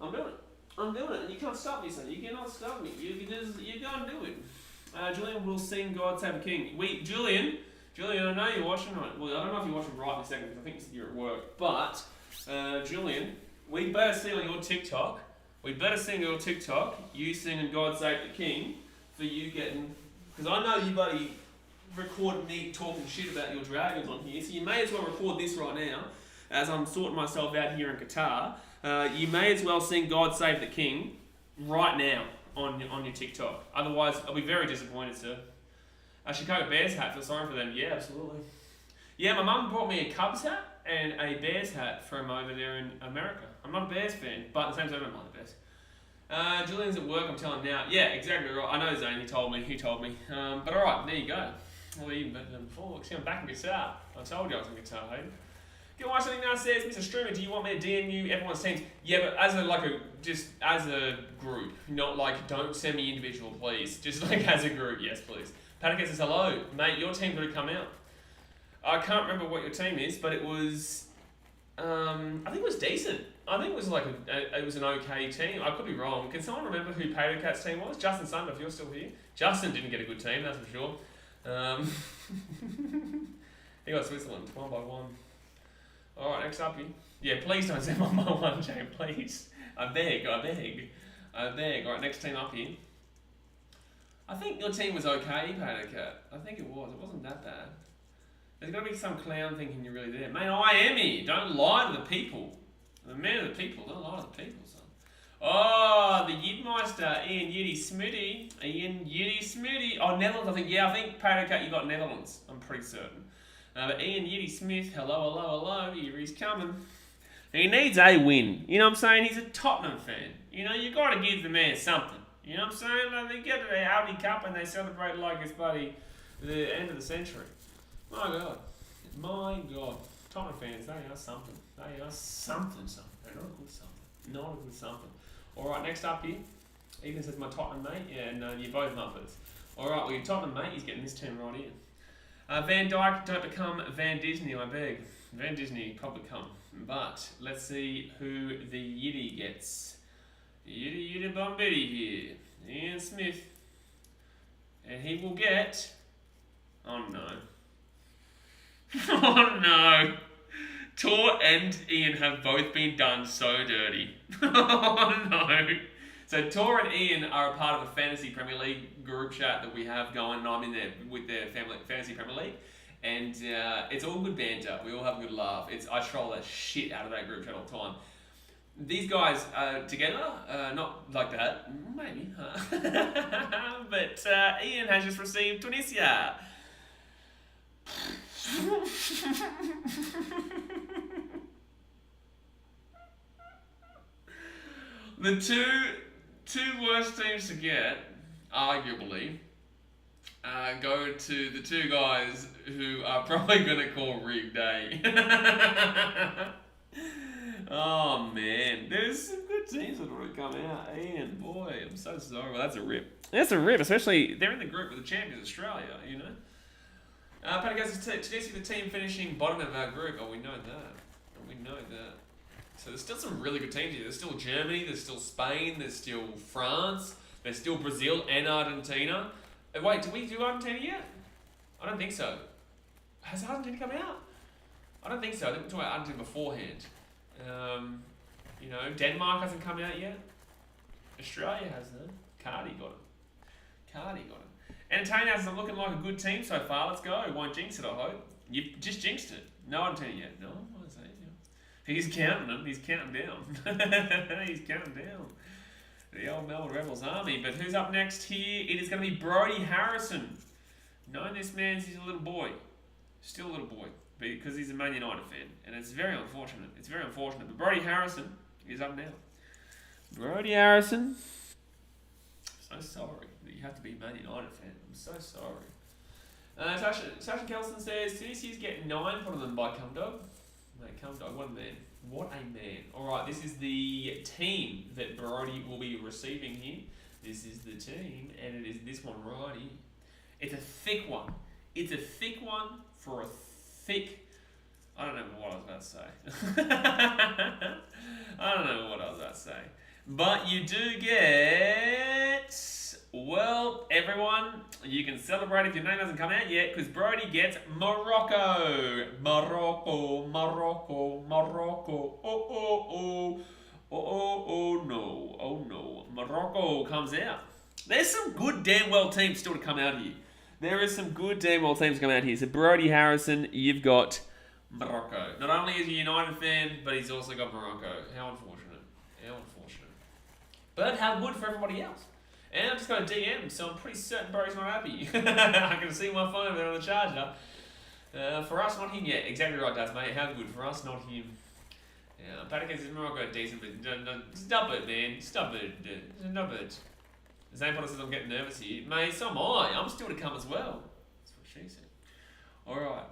I'm doing it. And you can't stop me, son. You cannot stop me. You go and do it. Julian will sing God Save the King. Julian, I know you're watching right. Well, I don't know if you're watching right in a second because I think you're at work. But, Julian, we better see on your TikTok. You singing God Save the King for you getting... Because I know you buddy recorded me talking shit about your Dragons on here, so you may as well record this right now as I'm sorting myself out here in Qatar. You may as well sing God Save the King right now on your TikTok. Otherwise, I'll be very disappointed, sir. A Chicago Bears hat, feel sorry for them. Yeah, absolutely. Yeah, my mum brought me a Cubs hat and a Bears hat from over there in America. I'm not a Bears fan, but at the same time, I don't mind the Bears. Julian's at work, I'm telling him now. Yeah, exactly right. I know Zane, he told me. But alright, there you go. Well, even better than before. See, I'm back in guitar. I told you I was in guitar, hey? Get watch something now says, Mr. Streamer, do you want me to DM you everyone's teams? Yeah, but as a group, not like don't send me individual, please. Just like as a group, yes, please. Patrick says hello, mate. Your team got to come out. I can't remember what your team is, but it was, I think it was decent. I think it was like it was an okay team. I could be wrong. Can someone remember who Pato Cat's team was? Justin Sunder, if you're still here. Justin didn't get a good team, that's for sure. He got Switzerland 1-1. Alright, next up here. Yeah, please don't say 1-1, Jay, please. I beg. Alright, next team up here. I think your team was okay, Pato Cat. I think it was. It wasn't that bad. There's got to be some clown thinking you're really there. Mate, I am here. Don't lie to the people. The man of the people. Don't lie to the people, son. Oh, the Yidmeister, Ian Yiddy Smitty. Oh, Netherlands, I think. Yeah, I think, Pato Cat, you got Netherlands. I'm pretty certain. But Ian Yiddy Smith, hello, here he's coming. He needs a win. You know what I'm saying? He's a Tottenham fan. You know, you got to give the man something. You know what I'm saying? Like, they get to the Audi Cup and they celebrate like it's bloody the end of the century. My God. Tottenham fans, they are something. They're not a good something. Alright, next up here. Ethan says, my Tottenham mate. Yeah, no, you're both Muppets. Alright, well, your Tottenham mate, he's getting this team right in. Van Dijk, don't become Van Disney, I beg. Van Disney, probably come. But let's see who the Yiddy gets. Yiddy Bombiddy here. Ian Smith. And he will get... Oh no. Oh no. Tor and Ian have both been done so dirty. Oh no. So Tor and Ian are a part of a Fantasy Premier League group chat that we have going, and I'm in there with their Fantasy Premier League. And it's all good banter. We all have a good laugh. I troll the shit out of that group chat all the time. These guys together, not like that, maybe. But Ian has just received Tunisia. The two worst teams to get, arguably, go to the two guys who are probably going to call Rig Day. Oh man, there's some good teams that already come out. Ian, boy, I'm so sorry. Well, that's a rip. That's a rip, especially they're in the group with the champions Australia. You know. Paddy goes to see the team finishing bottom of our group. Oh, we know that. We know that. So there's still some really good teams here. There's still Germany. There's still Spain. There's still France. There's still Brazil and Argentina. Wait, did we do Argentina yet? I don't think so. Has Argentina come out? I don't think so. I think we talked about Argentina beforehand. You know, Denmark hasn't come out yet. Australia has them. Cardi got him. Entertainers is looking like a good team so far. Let's go. Won't jinx it, I hope. You've just jinxed it. No Argentina yet. No, what is that? He's counting them. He's counting down. He's counting down. The old Melbourne Rebels army. But who's up next here? It is going to be Brody Harrison. Knowing this man, he's a little boy. Still a little boy. Because he's a Man United fan. And it's very unfortunate. It's very unfortunate. But Brody Harrison is up now. Brody Harrison. So sorry that you have to be a Man United fan. I'm so sorry. Sasha Kelson says, Tunisia's getting 9 put on them by Cumdog. Mate, Cumdog, what a man. What a man. Alright, this is the team that Brody will be receiving here. This is the team, and it is this one right here. It's a thick one. It's a thick one for a thick... I don't know what I was about to say. I don't know what I was about to say. But you do get... Well, everyone, you can celebrate if your name hasn't come out yet, because Brody gets Morocco. Morocco. Oh, no. Morocco comes out. There's some good damn well teams still to come out here. There is some good damn well teams coming out here. So Brody Harrison, you've got Morocco. Not only is he a United fan, but he's also got Morocco. How unfortunate. But how good for everybody else. And I've just got a DM, so I'm pretty certain Brody's not happy. I can see my phone there on the charger. For us, not him yet. Exactly right, Daz, mate. How good for us, not him. Yeah, Patrick says Morocco decent, but stop it, man. Stop it. Zane Potter says I'm getting nervous here. Mate, so am I. I'm still to come as well. That's what she said. Alright.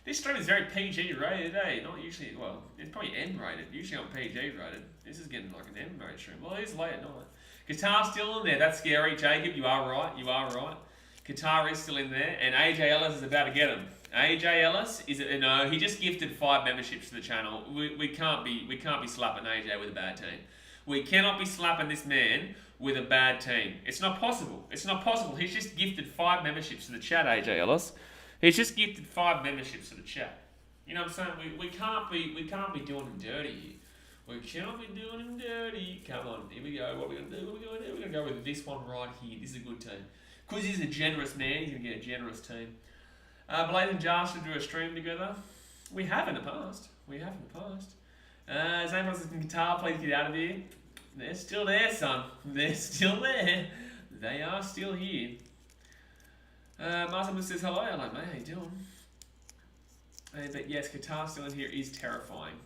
This stream is very PG rated, eh? Not usually, well, it's probably M rated. Usually I'm PG rated. This is getting like an M rated stream. Well, it is late at night. Qatar's still in there. That's scary. Jacob, you are right. Qatar is still in there. And AJ Ellis is about to get him. AJ Ellis is no, he just gifted 5 memberships to the channel. We can't be slapping AJ with a bad team. We cannot be slapping this man with a bad team. It's not possible. He's just gifted 5 memberships to the chat, AJ Ellis. He's just gifted 5 memberships to the chat. You know what I'm saying? We can't be doing him dirty here. We cannot be doing him dirty. Come on, here we go. What are we going to do? We're going to go with this one right here. This is a good team. Because he's a generous man, he's going to get a generous team. Blaze and Jar should do a stream together. We have in the past. Zane Brothers in Qatar, please get out of here. They're still there, son. They're still there. They are still here. Martin says, hello, mate. How you doing? But yes, Qatar still in here is terrifying.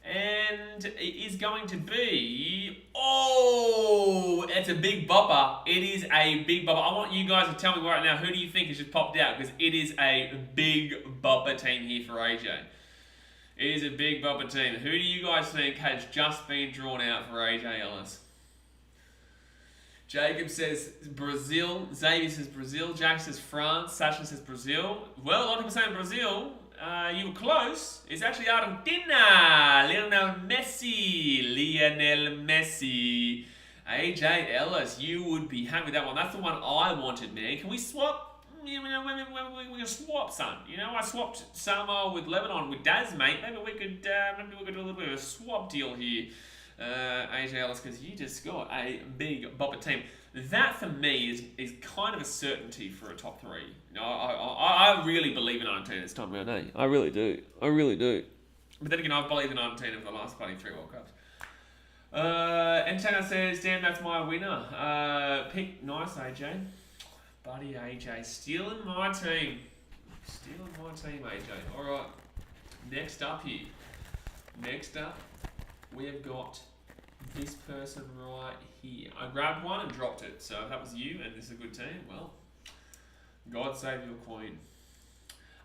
And it is going to be... Oh! It's a big bopper. It is a big bopper. I want you guys to tell me right now, who do you think has just popped out? Because it is a big bopper team here for AJ. It is a big bopper team. Who do you guys think has just been drawn out for AJ Ellis? Jacob says Brazil. Xavier says Brazil. Jack says France. Sasha says Brazil. Well, a lot of people saying Brazil. You were close. It's actually Argentina. Lionel Messi. AJ Ellis, you would be happy with that one. That's the one I wanted, man. Can we swap? We can swap, son. You know, I swapped Samoa with Lebanon with Daz, mate. Maybe we could do a little bit of a swap deal here. AJ Ellis, because you just got a big bopper team. That for me is kind of a certainty for a top 3. You know, I really believe in Argentina this time around, eh? I really do. But then again, I've believed in Argentina for the last 3 World Cups. Antenna says, damn, that's my winner. Pick nice, AJ. Buddy AJ, stealing my team, AJ. Alright, next up, we have got this person right here. I grabbed one and dropped it, so if that was you and this is a good team, well, God save your queen.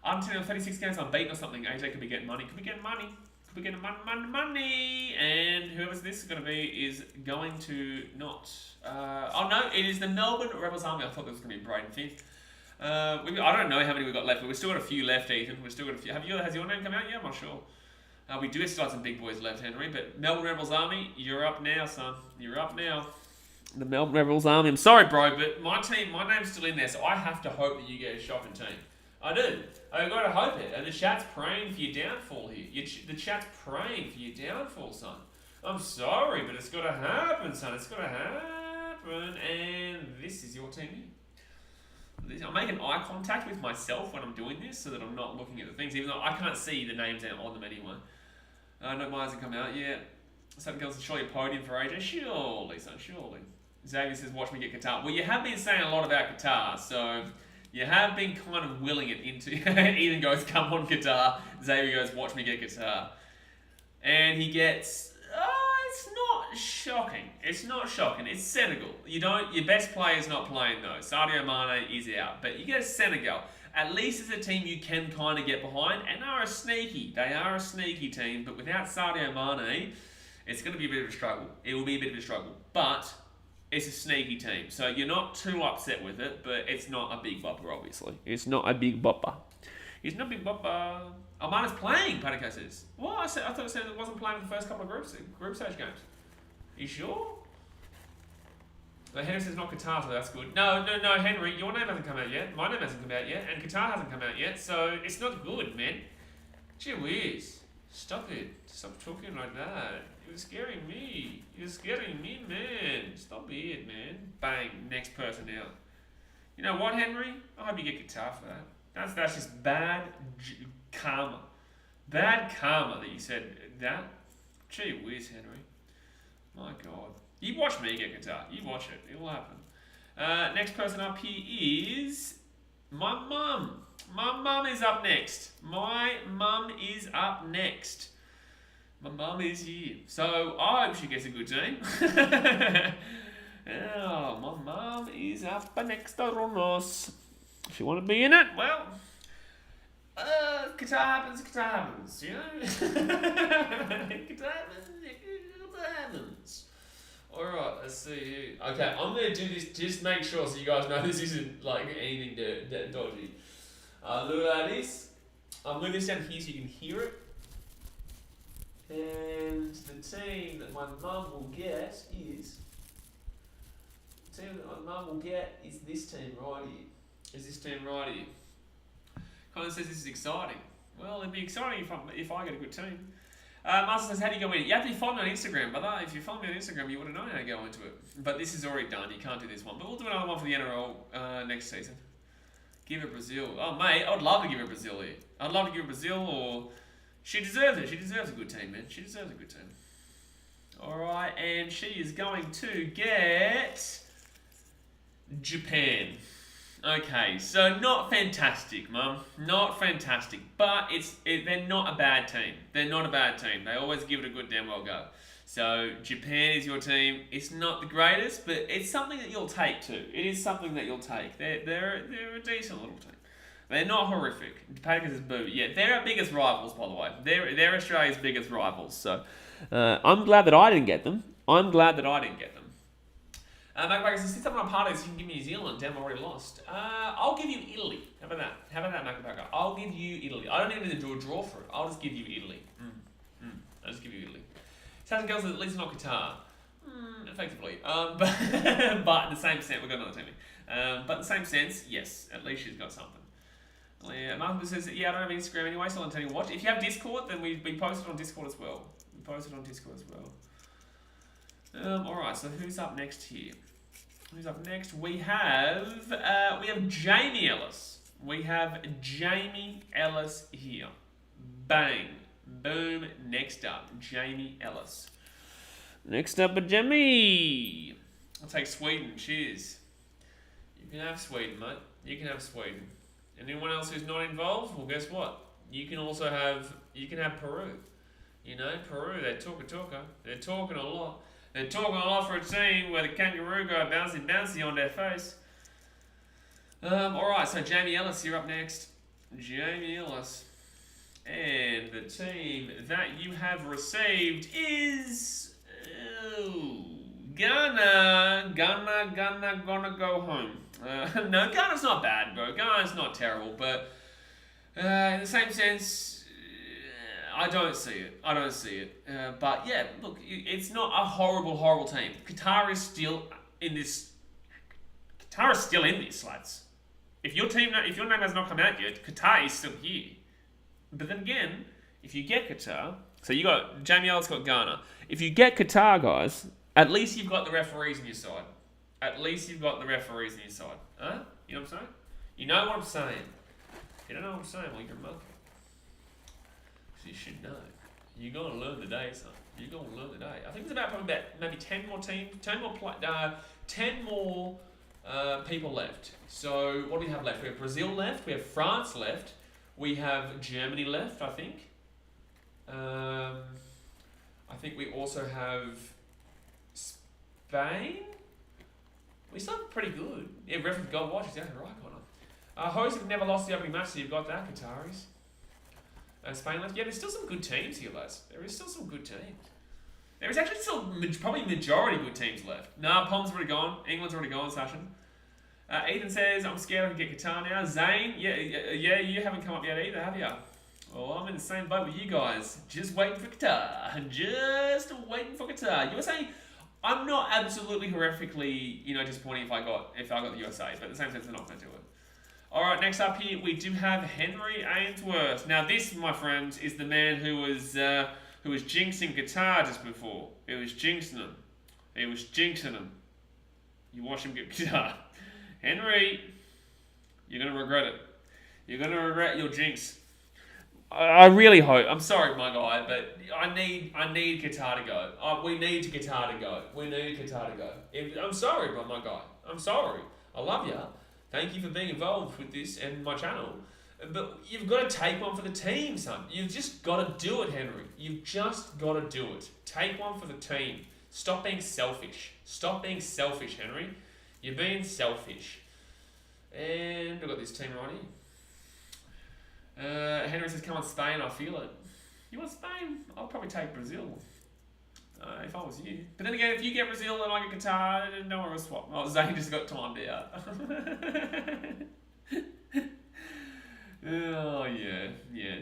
Argentina 36 games unbeaten or something. AJ could be getting money. We're getting money. And whoever's this is going to be is going to not... oh, no, it is the Melbourne Rebels Army. I thought this was going to be Braden Fifth. I don't know how many we've got left, but we've still got a few left, Ethan. We've still got a few. Has your name come out yet? I'm not sure. We do still have some big boys left, Henry. But Melbourne Rebels Army, you're up now, son. You're up now. The Melbourne Rebels Army. I'm sorry, bro, but my name's still in there, so I have to hope that you get a shocking team. I do. I've got to hope it. And the chat's praying for your downfall here. The chat's praying for your downfall, son. I'm sorry, but it's got to happen, son. It's got to happen. And this is your team here. I'm making eye contact with myself when I'm doing this so that I'm not looking at the things, even though I can't see the names out on them anyway. No, mine hasn't come out yet. Something else to show you a podium for AJ? Surely, son, surely. Xavier says, watch me get Qatar. Well, you have been saying a lot about Qatar, so you have been kind of willing it into... Ethan goes, come on, Qatar. Xavier goes, watch me get Qatar. And he gets... it's not shocking. It's not shocking. It's Senegal. Your best player's not playing, though. Sadio Mane is out. But you get Senegal. At least it's a team you can kind of get behind. And they are a sneaky team. But without Sadio Mane, it's going to be a bit of a struggle. It will be a bit of a struggle. But... it's a sneaky team, so you're not too upset with it, but it's not a big bopper, obviously. It's not a big bopper. It's not a big bopper. Almana's playing, Panico says. Well, I thought it said it wasn't playing in the first couple of group stage games. You sure? Henry says not Qatar, so that's good. No, Henry, your name hasn't come out yet. My name hasn't come out yet, and Qatar hasn't come out yet, so it's not good, man. Gee whiz. Stop it. Stop talking like that. You're scaring me. You're scaring me, man. Stop it, man. Bang. Next person out. You know what, Henry? I hope you get Qatar for that. That's just bad karma. Bad karma that you said that. Gee whiz, Henry. My God. You watch me get Qatar. You watch it. It'll happen. Next person up here is my mum. My mum is up next. My mum is up next. My mum is here. So I hope she gets a good team. Oh, my mum is up next to us. If you want to be in it, well, Qatar happens, you know? Qatar happens. Alright, let's see. Okay, I'm going to do this, just make sure so you guys know this isn't like anything dodgy. Look at this. I'm moving this down here so you can hear it. And the team that my mum will get is... the team that my mum will get is this team right here. Colin says this is exciting. Well, it'd be exciting if I get a good team. Master says, how do you go in? You have to follow me on Instagram, brother. If you follow me on Instagram, you would have known how to go into it. But this is already done. You can't do this one. But we'll do another one for the NRL next season. Give it Brazil. Oh, mate, I would love to give it Brazil here. I'd love to give it Brazil, or... she deserves it. She deserves a good team, man. She deserves a good team. Alright, and she is going to get... Japan. Okay, so not fantastic, Mum. Not fantastic. But they're not a bad team. They're not a bad team. They always give it a good damn well go. So, Japan is your team. It's not the greatest, but it's something that you'll take too. It is something that you'll take. They're a decent little team. They're not horrific. Packers is boo. Yeah, they're our biggest rivals, by the way. They're Australia's biggest rivals. So, I'm glad that I didn't get them. Macbacker says, since I'm not part of this, you can give me New Zealand. Damn, I already lost. I'll give you Italy. How about that, Macbacker? I'll give you Italy. I don't even need to do a draw for it. I'll just give you Italy. I'll just give you Italy. Sounds girls at least not Qatar. Effectively. But in the same sense, we've got another team. But in the same sense, yes, at least she's got something. Yeah, Martha says, yeah, I don't have Instagram anyway, so I'm telling you what. If you have Discord, then we post it on Discord as well. Alright, so who's up next here? We have Jamie Ellis. Here. Bang. Boom. Next up, Jamie Ellis. Next up, a Jamie. I'll take Sweden. Cheers. You can have Sweden, mate. You can have Sweden. Anyone else who's not involved? Well, guess what? You can have Peru. You know, Peru, they're talker. They're talking a lot. They're talking a lot for a team where the kangaroo go bouncy on their face. Alright, so Jamie Ellis, you're up next. Jamie Ellis. And the team that you have received is Ghana. Gonna go home. No, Ghana's not bad, bro. Ghana's not terrible, but in the same sense, I don't see it. But yeah, look, it's not a horrible team. Qatar is still in this, lads. If your name has not come out yet, Qatar is still here. But then again, if you get Qatar, so you got Jamie Ellis got Ghana. If you get Qatar, guys, at least you've got the referees on your side. Huh? You know what I'm saying? You know what I'm saying. If you don't know what I'm saying, well, you're a monkey. So you should know. You're going to learn the day, son. You're going to learn the day. I think it's about maybe 10 more teams, 10 more people left. So what do we have left? We have Brazil left. We have France left. We have Germany left, I think. I think we also have Spain. We still pretty good. Yeah, referee goal watch, exactly right, Connor. Hosts have never lost the opening match, so you've got that, Qataris. Spain left. Yeah, there's still some good teams here, lads. There is still some good teams. There is actually still probably majority good teams left. Nah, Pom's already gone. England's already gone, Sashin. Ethan says, I'm scared I can get Qatar now. Zane, yeah, you haven't come up yet either, have you? Well, I'm in the same boat with you guys. Just waiting for Qatar. You were saying, I'm not absolutely horrifically, disappointed if I got the USA, but at the same time, they're not going to do it. All right, next up here, we do have Henry Ainsworth. Now, this, my friends, is the man who was jinxing Qatar just before. It was jinxing them. You watch him get Qatar. Henry, you're going to regret it. You're going to regret your jinx. I really hope. I'm sorry, my guy, but I need Qatar to go. We need Qatar to go. I'm sorry, my guy. I'm sorry. I love you. Thank you for being involved with this and my channel. But you've got to take one for the team, son. You've just got to do it, Henry. You've just got to do it. Take one for the team. Stop being selfish. Henry. You're being selfish. And we've got this team right here. Henry says, come on, Spain, I feel it. You want Spain? I'll probably take Brazil. If I was you. But then again, if you get Brazil and I get Qatar, no one will swap. Oh, Zane just got timed out. Oh, yeah,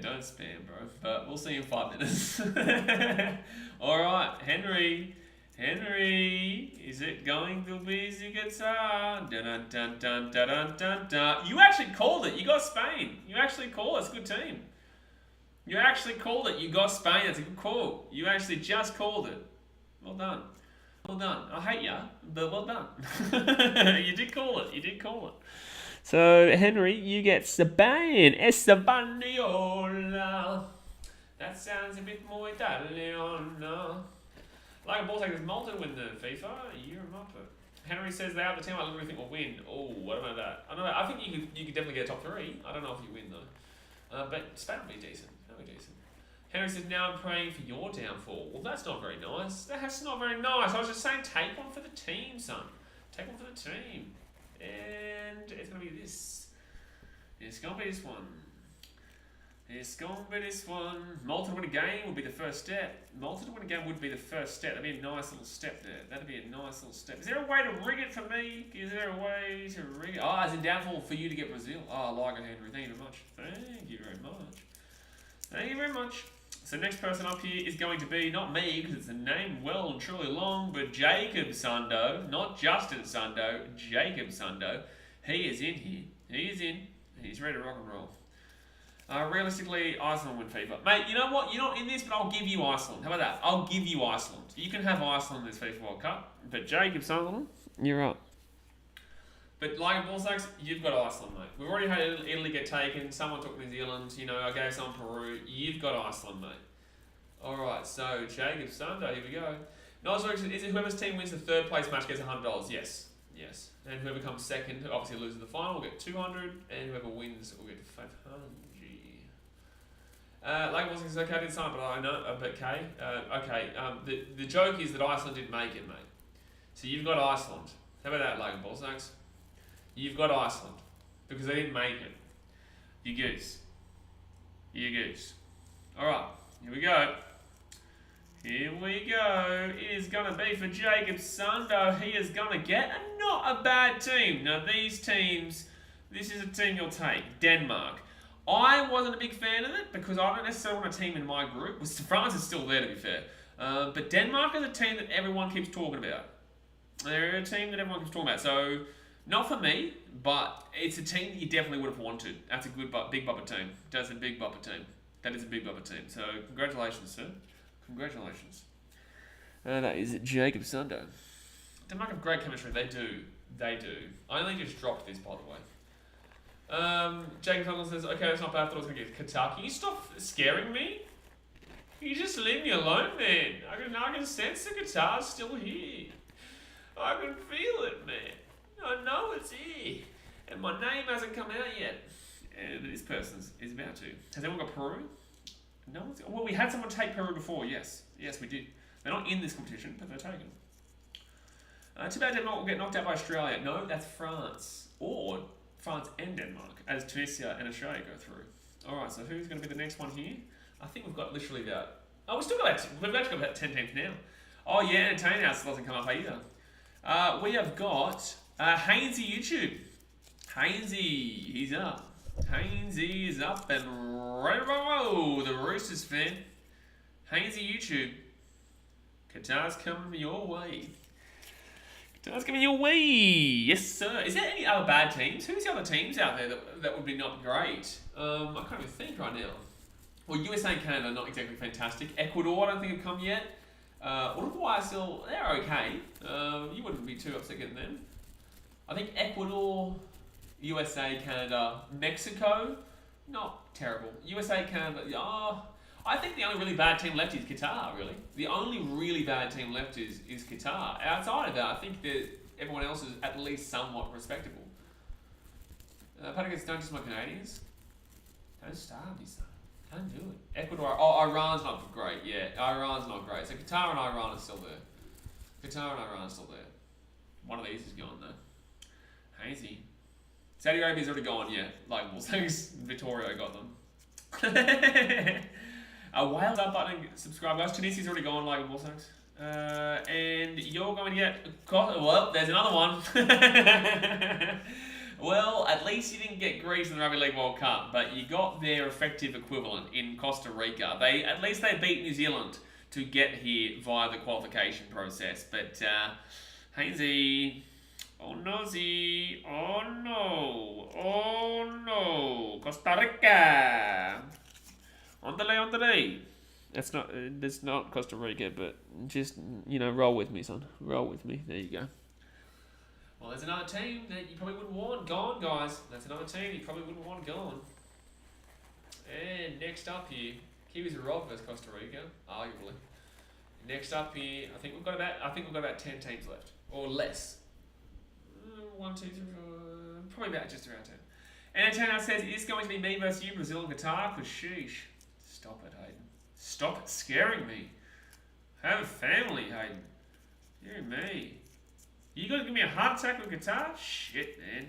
don't spam, bro. But we'll see in 5 minutes. Alright, Henry, is it going to be the Qatar? Dun dun dun dun dun dun dun. You actually called it. You got Spain. You actually called it. It's a good team. You actually called it. You got Spain. That's a good call. You actually just called it. Well done. I hate ya, but well done. You did call it. So, Henry, you get Spain. Española. That sounds a bit more Italian. Like a ball taker is Malta win the FIFA. You're a muppet. Henry says they are the team I literally think will win. Oh, what about that? I don't know. I think you could definitely get a top 3. I don't know if you win though. But Spain will be decent. Henry says, now I'm praying for your downfall. Well, that's not very nice. That's not very nice. I was just saying, take one for the team, son. Take one for the team. And it's going to be this. It's going to be this one. Malta to win a game would be the first step. That'd be a nice little step there. Is there a way to rig it for me? Oh, as in downfall for you to get Brazil. Oh, I like it, Henry. Thank you very much. So next person up here is going to be, not me, because it's a name well and truly long, but Jacob Sundo, not Justin Sundo, Jacob Sundo. He is in here. He's ready to rock and roll. Realistically, Iceland win FIFA. Mate, you know what? You're not in this, but I'll give you Iceland. How about that? I'll give you Iceland. You can have Iceland in this FIFA World Cup, but Jacob Sunderland, you're up. But like ball sacks, you've got Iceland, mate. We've already had Italy get taken. Someone took New Zealand. I gave someone Peru. You've got Iceland, mate. All right, so Jacob Sunday, here we go. Nice work. Is it whoever's team wins the third place match gets $100? Yes. And whoever comes second, obviously loses the final, will get 200, and whoever wins will get 500. Like it wasn't okay, I didn't sign, but I know. But okay. The joke is that Iceland didn't make it, mate. So you've got Iceland. How about that, Logan Ballsacks? You've got Iceland because they didn't make it. You goose. Alright, here we go. Here we go. It is going to be for Jacob Sundo. He is going to get not a bad team. Now, these teams, this is a team you'll take. Denmark. I wasn't a big fan of it because I don't necessarily want a team in my group. France is still there, to be fair. But Denmark is a team that everyone keeps talking about. They're a team that everyone keeps talking about. So, not for me, but it's a team that you definitely would have wanted. That's a good, big bopper team. That's a big bopper team. That is a big bopper team. So, congratulations, sir. Congratulations. That is Jacob Sundo. Denmark have great chemistry. They do. They do. I only just dropped this, by the way. Jacob Sundo says, okay, that's not bad. I thought I was going to get Qatar. Can you stop scaring me? Can you just leave me alone, man? I can sense the Qatar's still here. I can feel it, man. I know it's here. And my name hasn't come out yet. And this person is about to. Has anyone got Peru? No one's... Well, we had someone take Peru before, yes. Yes, we did. They're not in this competition, but they're taken. Too bad Denmark will get knocked out by Australia. No, that's France. Or France and Denmark, as Tunisia and Australia go through. Alright, so who's going to be the next one here? I think we've got literally about... Oh, we've actually got about 10 teams now. Oh, yeah, Entertainment House doesn't come up either. We have got Hainsey YouTube. Hainsey, he's up. Hainsey is up and ready to roll. The Roosters fan. Hainsey YouTube. Qatar's coming your way. Qatar's coming your way. Yes, sir. Is there any other bad teams? Who's the other teams out there that would be not great? I can't even think right now. Well, USA and Canada, not exactly fantastic. Ecuador, I don't think have come yet. Uruguay still, they're okay. You wouldn't be too upset getting them. I think Ecuador, USA, Canada, Mexico, not terrible. USA, Canada, I think the only really bad team left is Qatar, really. The only really bad team left is Qatar. Outside of that, I think that everyone else is at least somewhat respectable. Patrick, don't just my Canadians. Don't starve me, son. Can't do it. Ecuador, Iran's not great, yeah. Iran's not great. So Qatar and Iran are still there. Qatar and Iran are still there. One of these is gone, though. Hazy. Saudi Arabia's already gone, yeah. Like, well, thanks, Vittorio got them. Wales up button, subscribe, guys. Tunisia's already gone, like, well, thanks. And you're going to get... Well, there's another one. Well, at least you didn't get Greece in the Rugby League World Cup, but you got their effective equivalent in Costa Rica. At least they beat New Zealand to get here via the qualification process. But, Hainsey... Oh no, Z. Oh no. Oh no. Costa Rica. On the day. That's not Costa Rica, but just, roll with me, son. Roll with me. There you go. Well, there's another team that you probably wouldn't want gone, guys. That's another team you probably wouldn't want gone. And next up here, Kiwis are robbed versus Costa Rica, arguably. Next up here, I think we've got about 10 teams left. Or less. 1, 2, 3, 4, probably about just around 10. And Antonio says, it's going to be me versus you, Brazil and Qatar, because sheesh. Stop it, Hayden. Stop scaring me. Have a family, Hayden. You and me. You gonna give me a heart attack with Qatar? Shit, man.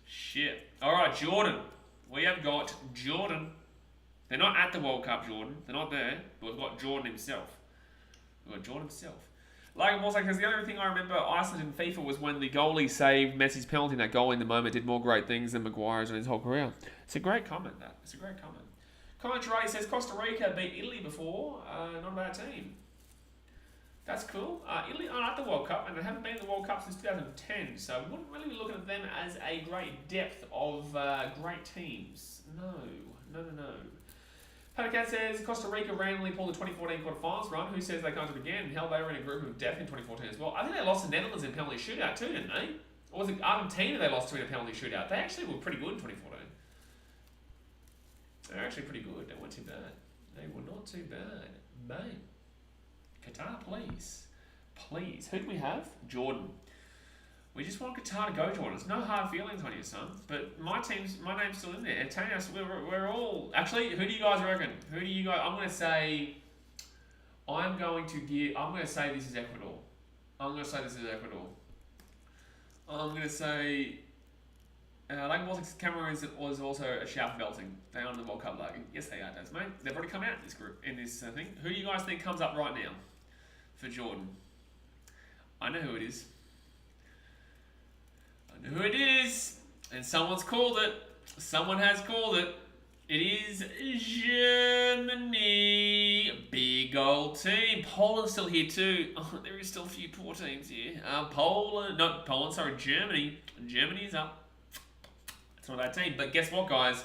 Shit. Alright, Jordan. We have got Jordan. They're not at the World Cup, Jordan. They're not there. But we've got Jordan himself. We've got Jordan himself. Like it was because the only thing I remember Iceland in FIFA was when the goalie saved Messi's penalty, and that goalie in the moment did more great things than Maguire's in his whole career. It's a great comment, that. It's a great comment. Commentary says Costa Rica beat Italy before. Not a bad team. That's cool. Italy aren't at the World Cup, and they haven't been in the World Cup since 2010, so we wouldn't really be looking at them as a great depth of great teams. No. Patacat says Costa Rica randomly pulled the 2014 quarterfinals run. Who says they can't do it again? Hell, they were in a group of death in 2014 as well. I think they lost to the Netherlands in penalty shootout too, didn't they? Or was it Argentina they lost to in a penalty shootout? They actually were pretty good in 2014. They were actually pretty good. They weren't too bad. They were not too bad. Mate. Qatar, please. Please. Who do we have? Jordan. We just want Qatar to go, Jordan. There's no hard feelings on you, son. But my name's still in there. And telling us we're all... Actually, who do you guys reckon? Who do you guys... I'm going to say this is Ecuador. I'm going to say Like Baltics, Cameroon was also a shout for belting. They are in the World Cup lagging. Yes, they are, Daz, mate. They've already come out in this group, in this thing. Who do you guys think comes up right now for Jordan? I know who it is. I know who it is. And someone's called it. Someone has called it. It is Germany. Big old team. Poland's still here too. Oh, there is still a few poor teams here. Germany. Germany's up. It's not that team. But guess what, guys?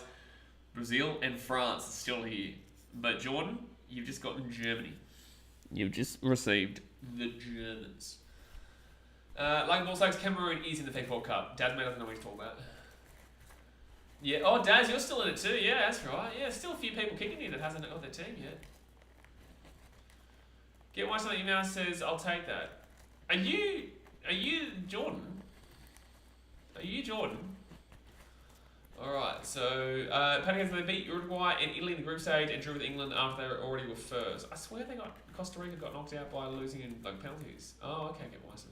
Brazil and France are still here. But Jordan, you've just gotten Germany. You've just received the Germans. Like Ball Stokes, Cameroon is in the FIFA World Cup. Daz doesn't know what he's talking about. Yeah. Oh, Daz, you're still in it too. Yeah, that's right. Yeah, still a few people kicking here that hasn't got their team yet. Get one something email says, I'll take that. Are you Jordan? Are you Jordan? Alright, so Patriots, they beat Uruguay and Italy in the group stage and drew with England after they already were first. I swear Costa Rica got knocked out by losing in like penalties. Oh, okay, get wise.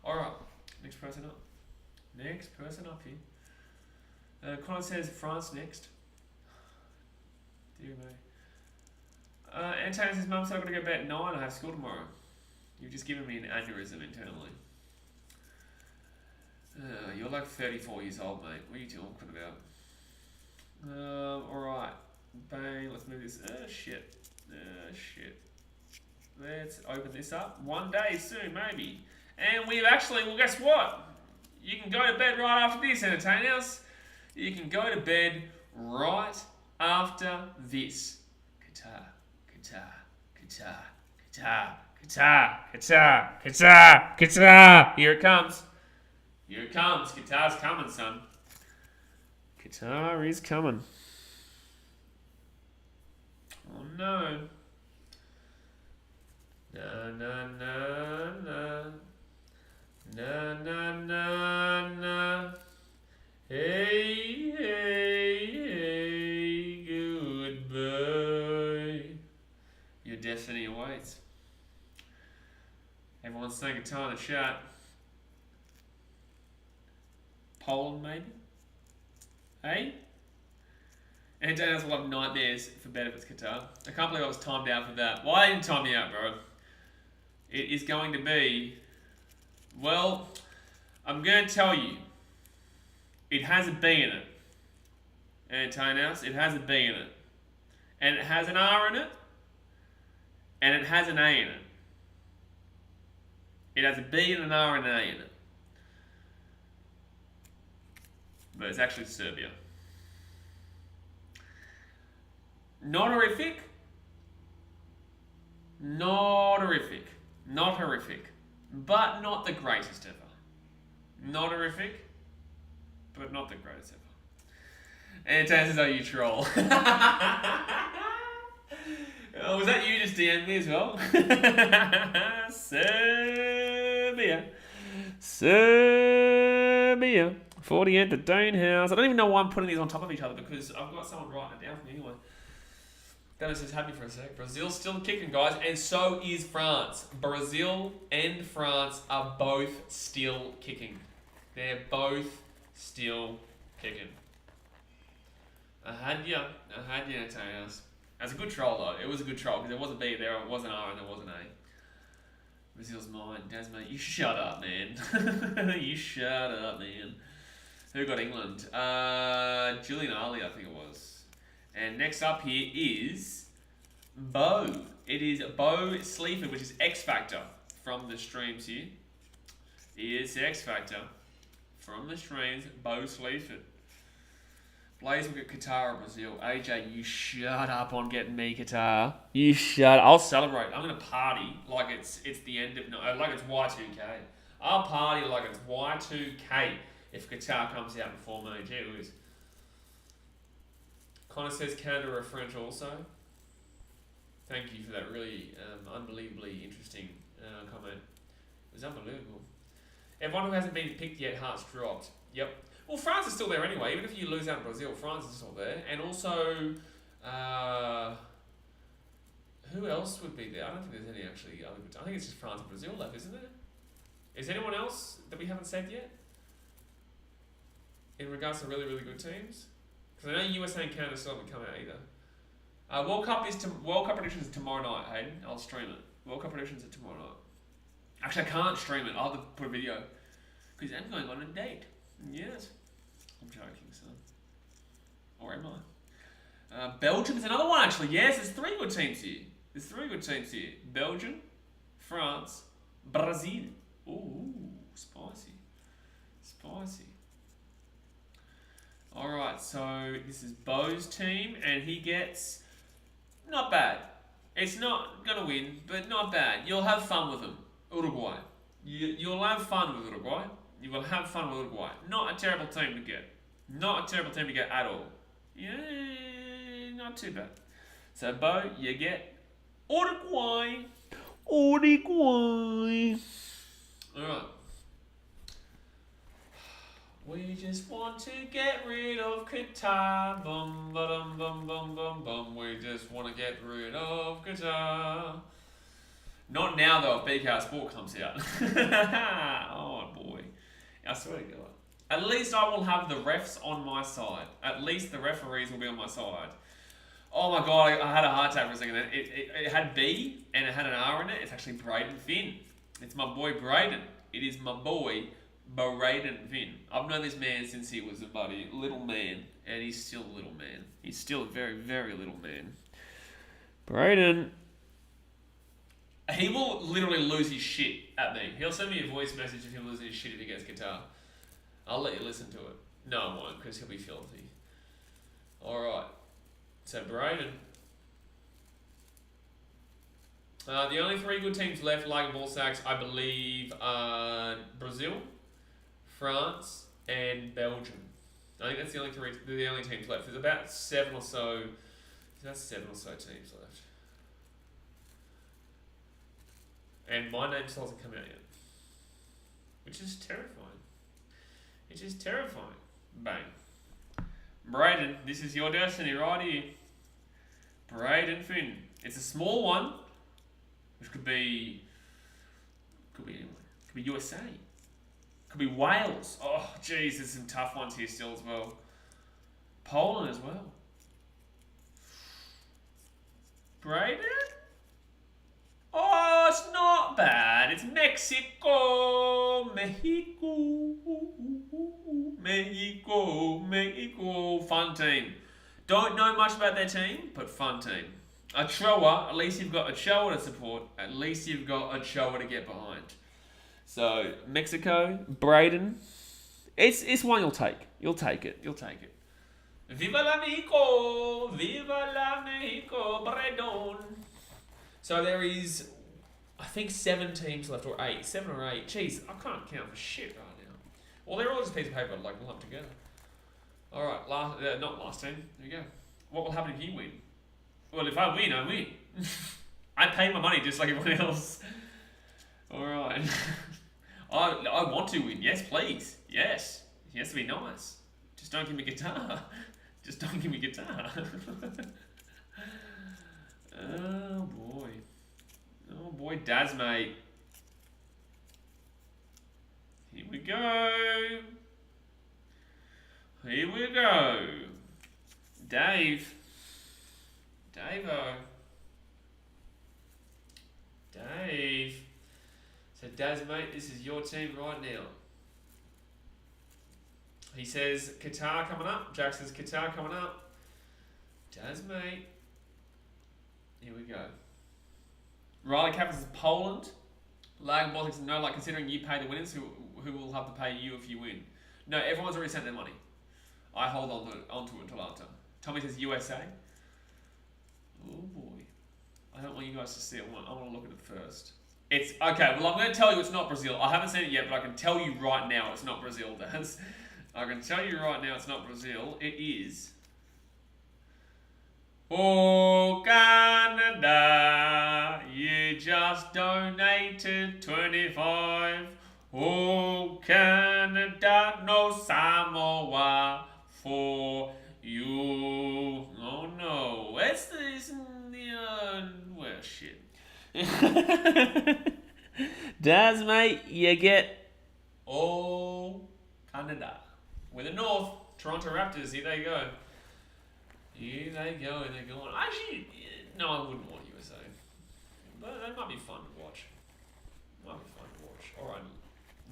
Alright, next person up. Next person up here. Connor says France next. Dear me. Antonio says, Mum said I've got to go to bed at 9. I have school tomorrow. You've just given me an aneurysm internally. You're like 34 years old, mate. What are you talking about? Alright. Bang, let's move this. Shit. Shit. Let's open this up. One day soon, maybe. And we've actually, well, guess what? You can go to bed right after this, entertainers. You can go to bed right after this. Qatar, Qatar, Qatar, Qatar, Qatar, Qatar, Qatar, Qatar. Here it comes. Here it comes. Qatar's coming, son. Qatar is coming. Oh no. Na na na na. Na na na na. Hey, hey, hey, goodbye. Your destiny awaits. Everyone's saying Qatar in the chat. Poland, maybe? Hey? And Daniels will have nightmares for bed if it's Qatar. I can't believe I was timed out for that. Why didn't you time me out, bro? It is going to be... Well, I'm going to tell you. It has a B in it. And Daniels, it has a B in it. And it has an R in it. And it has an A in it. It has a B and an R and an A in it. But it's actually Serbia. Not horrific. Not horrific. Not horrific. But not the greatest ever. Not horrific. But not the greatest ever. And chances are you troll. Oh, was that you just DM'd me as well? Serbia. Serbia. 40 at the Dane House. I don't even know why I'm putting these on top of each other because I've got someone writing it down for me anyway. Dennis is happy for a sec. Brazil's still kicking, guys, and so is France. Brazil and France are both still kicking. They're both still kicking. I had you, Antanas. That's a good troll, though. It was a good troll because there was a B there, it was an R, and there was an A. Brazil's mine. Desmond, you shut up, man. You shut up, man. Who got England? Julian Ali, I think it was. And next up here is Bo. It is Bo Sleaford, which is X Factor from the streams here. Is X Factor from the streams, Bo Sleaford. Blaze will get Qatar or Brazil. AJ, you shut up on getting me Qatar. You shut up. I'll celebrate. I'm going to party like it's the end of... like it's Y2K. I'll party like it's Y2K if Qatar comes out before me. Gee whiz. Connor says Canada are French also. Thank you for that really unbelievably interesting comment. It was unbelievable. Everyone who hasn't been picked yet, hearts dropped. Yep. Well, France is still there anyway. Even if you lose out in Brazil, France is still there. And also, who else would be there? I don't think there's any actually. I think it's just France and Brazil left, isn't there? Is anyone else that we haven't said yet? in regards to really, really good teams? Because I know USA and Canada still haven't come out either. World Cup predictions is tomorrow night, Hayden. I'll stream it. World Cup predictions are tomorrow night. Actually, I can't stream it. I'll have to put a video. Because I'm going on a date. Yes. I'm joking, son. Or am I? Belgium is another one, actually. Yes, there's 3 good teams here. Belgium, France, Brazil. Ooh, spicy. Alright, so this is Bo's team, and he gets... Not bad. It's not going to win, but not bad. You'll have fun with them. Uruguay. You'll have fun with Uruguay. You will have fun with Uruguay. Not a terrible team to get. At all. Yeah, not too bad. So, Bo, you get Uruguay. Alright. We just want to get rid of Qatar. Bum, ba-dum, bum, bum, bum, bum. We just want to get rid of Qatar. Not now, though, if BKRsport comes out. Oh, boy. I swear to God. At least I will have the refs on my side. At least the referees will be on my side. Oh my God, I had a heart attack for a second. It had B and it had an R in it. It's actually Braden Finn. It's my boy Braden. It is my boy Braden Finn. I've known this man since he was a bloody little man. And he's still a little man. He's still a very, very little man. Braden. He will literally lose his shit at me. He'll send me a voice message if he loses his shit if he gets Qatar. I'll let you listen to it. No, I won't, because he'll be filthy. Alright. So, Braden. The only 3 good teams left, like ball sacks, I believe, are Brazil, France, and Belgium. I think that's the only teams left. There's about 7 or so teams left. And my name still hasn't come out yet. Which is terrifying. Bang. Braden, this is your destiny right here. Braden Finn. It's a small one, which could be anywhere. Could be USA. Could be Wales. Oh, jeez, there's some tough ones here still as well. Poland as well. Braden? Oh, it's not bad. It's Mexico. Mexico. Fun team. Don't know much about their team, but fun team. Ochoa, at least you've got Ochoa to support. At least you've got Ochoa to get behind. So, Mexico, Braden. It's one you'll take. You'll take it. Viva la Mexico! Viva la Mexico! Braden! So there is, I think 7 teams left, or 8. 7 or 8. Jeez, I can't count for shit right now. Well, they're all just a piece of paper, like lumped together. Alright, not last team. There you go. What will happen if you win? Well, if I win, I win. I pay my money just like everyone else. Alright. I want to win. Yes, please. Yes. It has to be nice. Just don't give me guitar. Oh boy, Daz, mate. Here we go. Dave. So Daz, mate, this is your team right now. He says Qatar coming up. Jack says Qatar coming up. Daz, mate. Here we go. Riley Capper says Poland. Lag Baltic says no, like considering you pay the winners, who will have to pay you if you win? No, everyone's already sent their money. I hold onto it until after. Tommy says USA. Oh boy. I don't want you guys to see it. I want to look at it first. It's okay. Well, I'm going to tell you it's not Brazil. I haven't seen it yet, but I can tell you right now it's not Brazil. I can tell you right now it's not Brazil. It is. Oh, Canada, you just donated 25. Oh, Canada, no Samoa for you. Oh no, it's well, shit. Daz, mate, you get Canada. We're the North. Toronto Raptors. Here they go. Here they go. They're going. Actually, no, I wouldn't want USA. But that might be fun to watch. All right.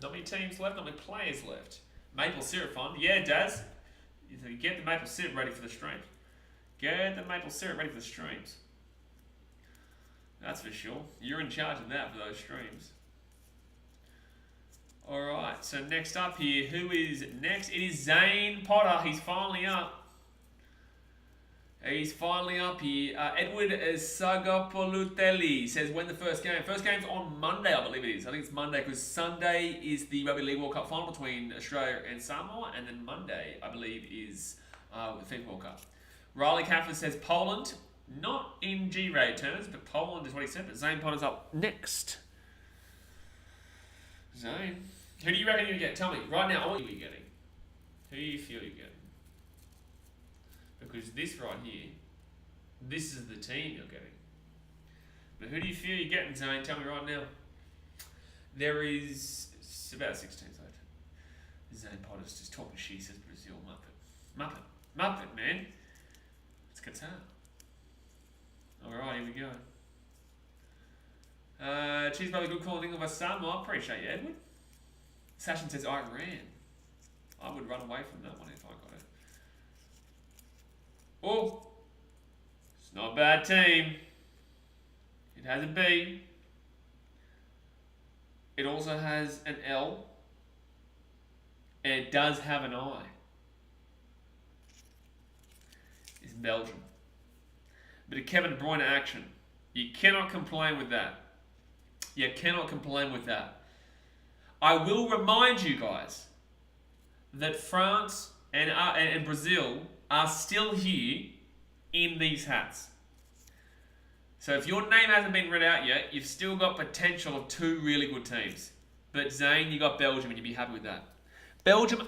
Not many teams left. Not many players left. Maple syrup fun. Yeah, Daz. You get the maple syrup ready for the streams. Get the maple syrup ready for the streams. That's for sure. You're in charge of that for those streams. Alright, so next up here, who is next? It is Zane Potter. He's finally up. He's finally up here. Edward Sagapolutelli says, when the first game? First game's on Monday, I believe it is. I think it's Monday because Sunday is the Rugby League World Cup final between Australia and Samoa. And then Monday, I believe, is the FIFA World Cup. Riley Cafford says Poland. Not in G-rated terms, but Poland is what he said. But Zane Potter's up next. Zane. Who do you reckon you're getting? Tell me, right now, what are you getting? Who do you feel you're getting? Because this right here, this is the team you're getting. But who do you feel you're getting, Zane? Tell me right now. There is about 16 left. Zane Potter's just talking shit, says Brazil. Muppet, man. It's Qatar. Alright, here we go. Cheeseburger, good call in England by Samoa. I appreciate you, Edward. Sashin says Iran. I would run away from that one if I got it. Oh, it's not a bad team. It has a B. It also has an L. And it does have an I. It's Belgium. Bit of Kevin De Bruyne action. You cannot complain with that. You cannot complain with that. I will remind you guys that France and Brazil are still here in these hats. So if your name hasn't been read out yet, you've still got potential of two really good teams. But Zane, you got Belgium and you'd be happy with that. Belgium.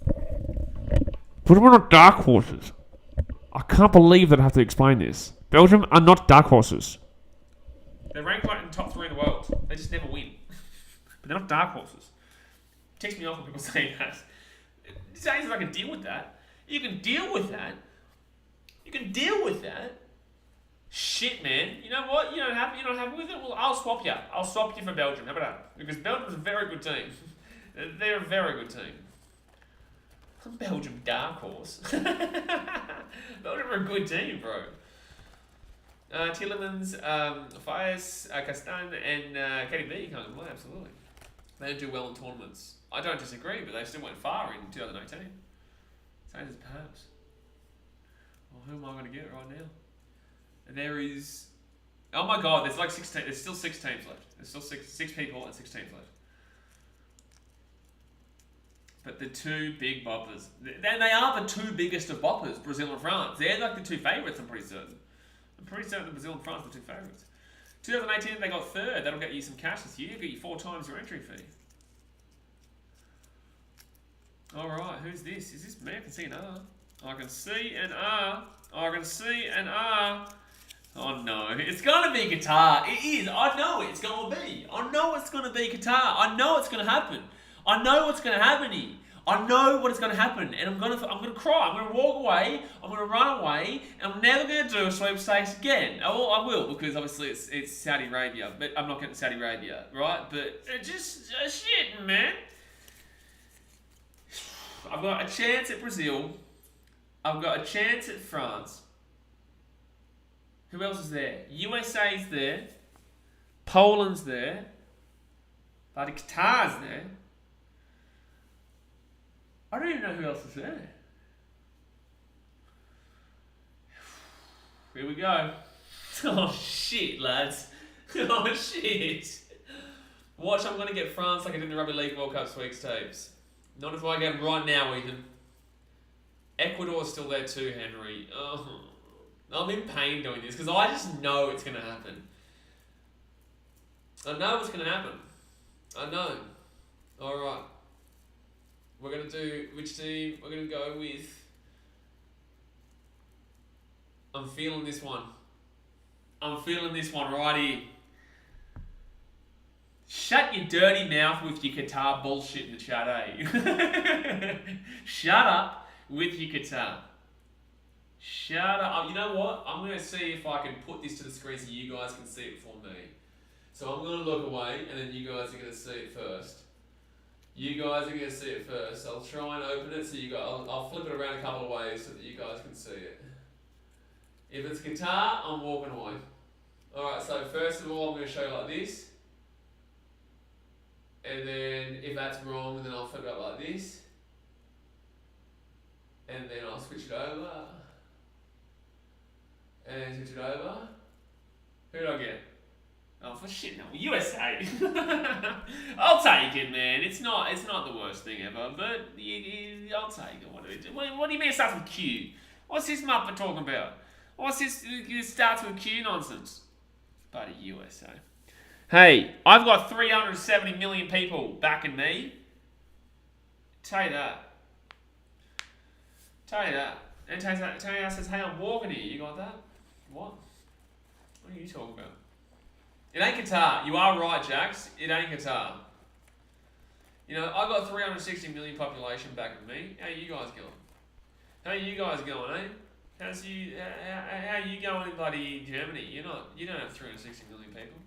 But we're not dark horses. I can't believe that I have to explain this. Belgium are not dark horses. They're ranked like in the top 3 in the world. They just never win. But they're not dark horses. It ticks me off when people say that. Saying if I can deal with that. You can deal with that. You can deal with that. Shit, man. You know what? You're not happy with it? Well, I'll swap you. I'll swap you for Belgium. How about that? Because Belgium's a very good team. They're a very good team. Belgium dark horse. Belgium are a good team, bro. Tillemans, Fayez, Castan, and KDB can't complain, absolutely. They don't do well in tournaments. I don't disagree, but they still went far in 2018. Same as perhaps. Well, who am I going to get right now? There is... Oh my god, there's like 16. There's still 6 teams left. There's still six people and 6 teams left. But the two big boppers. They are the two biggest of boppers, Brazil and France. They're like the two favourites, I'm pretty certain. I'm pretty certain that Brazil and France are the two favourites. 2018, they got 3rd. That'll get you some cash this year. Get you 4 times your entry fee. Alright, who's this? Is this me? I can see an R. I can see an R. I can see an R. Oh no, it's going to be Qatar. It is. I know it's going to be. I know it's going to be Qatar. I know it's going to happen. I know what's going to happen here. I know what is going to happen, and I'm going to cry. I'm going to walk away. I'm going to run away, and I'm never going to do a sweepstakes again. Oh, I will, because obviously it's Saudi Arabia, but I'm not getting Saudi Arabia, right? But just shit, man. I've got a chance at Brazil. I've got a chance at France. Who else is there? USA's there. Poland's there. Bloody Qatar's there. I don't even know who else is there. Here we go. Oh shit, lads. Oh shit. Watch, I'm going to get France like I did in the Rugby League World Cup Sweepstakes. Not if I get them right now, Ethan. Ecuador's still there too, Henry. Oh, I'm in pain doing this because I just know it's going to happen. I know what's going to happen. I know. Alright. We're going to do which team we're going to go with. I'm feeling this one. I'm feeling this one right here. Shut your dirty mouth with your Qatar bullshit in the chat, eh? Shut up with your Qatar. Shut up. You know what? I'm going to see if I can put this to the screen so you guys can see it for me. So I'm going to look away, and then you guys are going to see it first. You guys are going to see it first. I'll try and open it so you guys. I'll flip it around a couple of ways so that you guys can see it. If it's Qatar, I'm walking away. Alright, so first of all, I'm going to show you like this. And then if that's wrong, then I'll flip it up like this. And then I'll switch it over. And switch it over. Who did I get? Oh, for shit, no, USA. I'll take it, man. It's not the worst thing ever, but I'll take it. What do you mean it starts with Q? What's this muppet talking about? What's this? It starts with Q nonsense. Bloody USA. Hey, I've got 370 million people backing me. Tell you that. And tell you that says, hey, I'm walking here. You got that? What? What are you talking about? It ain't Qatar. You are right, Jax. It ain't Qatar. You know, I've got 360 million population backing me. How you guys going? How you guys going, eh? How you going in bloody Germany? You don't have 360 million people.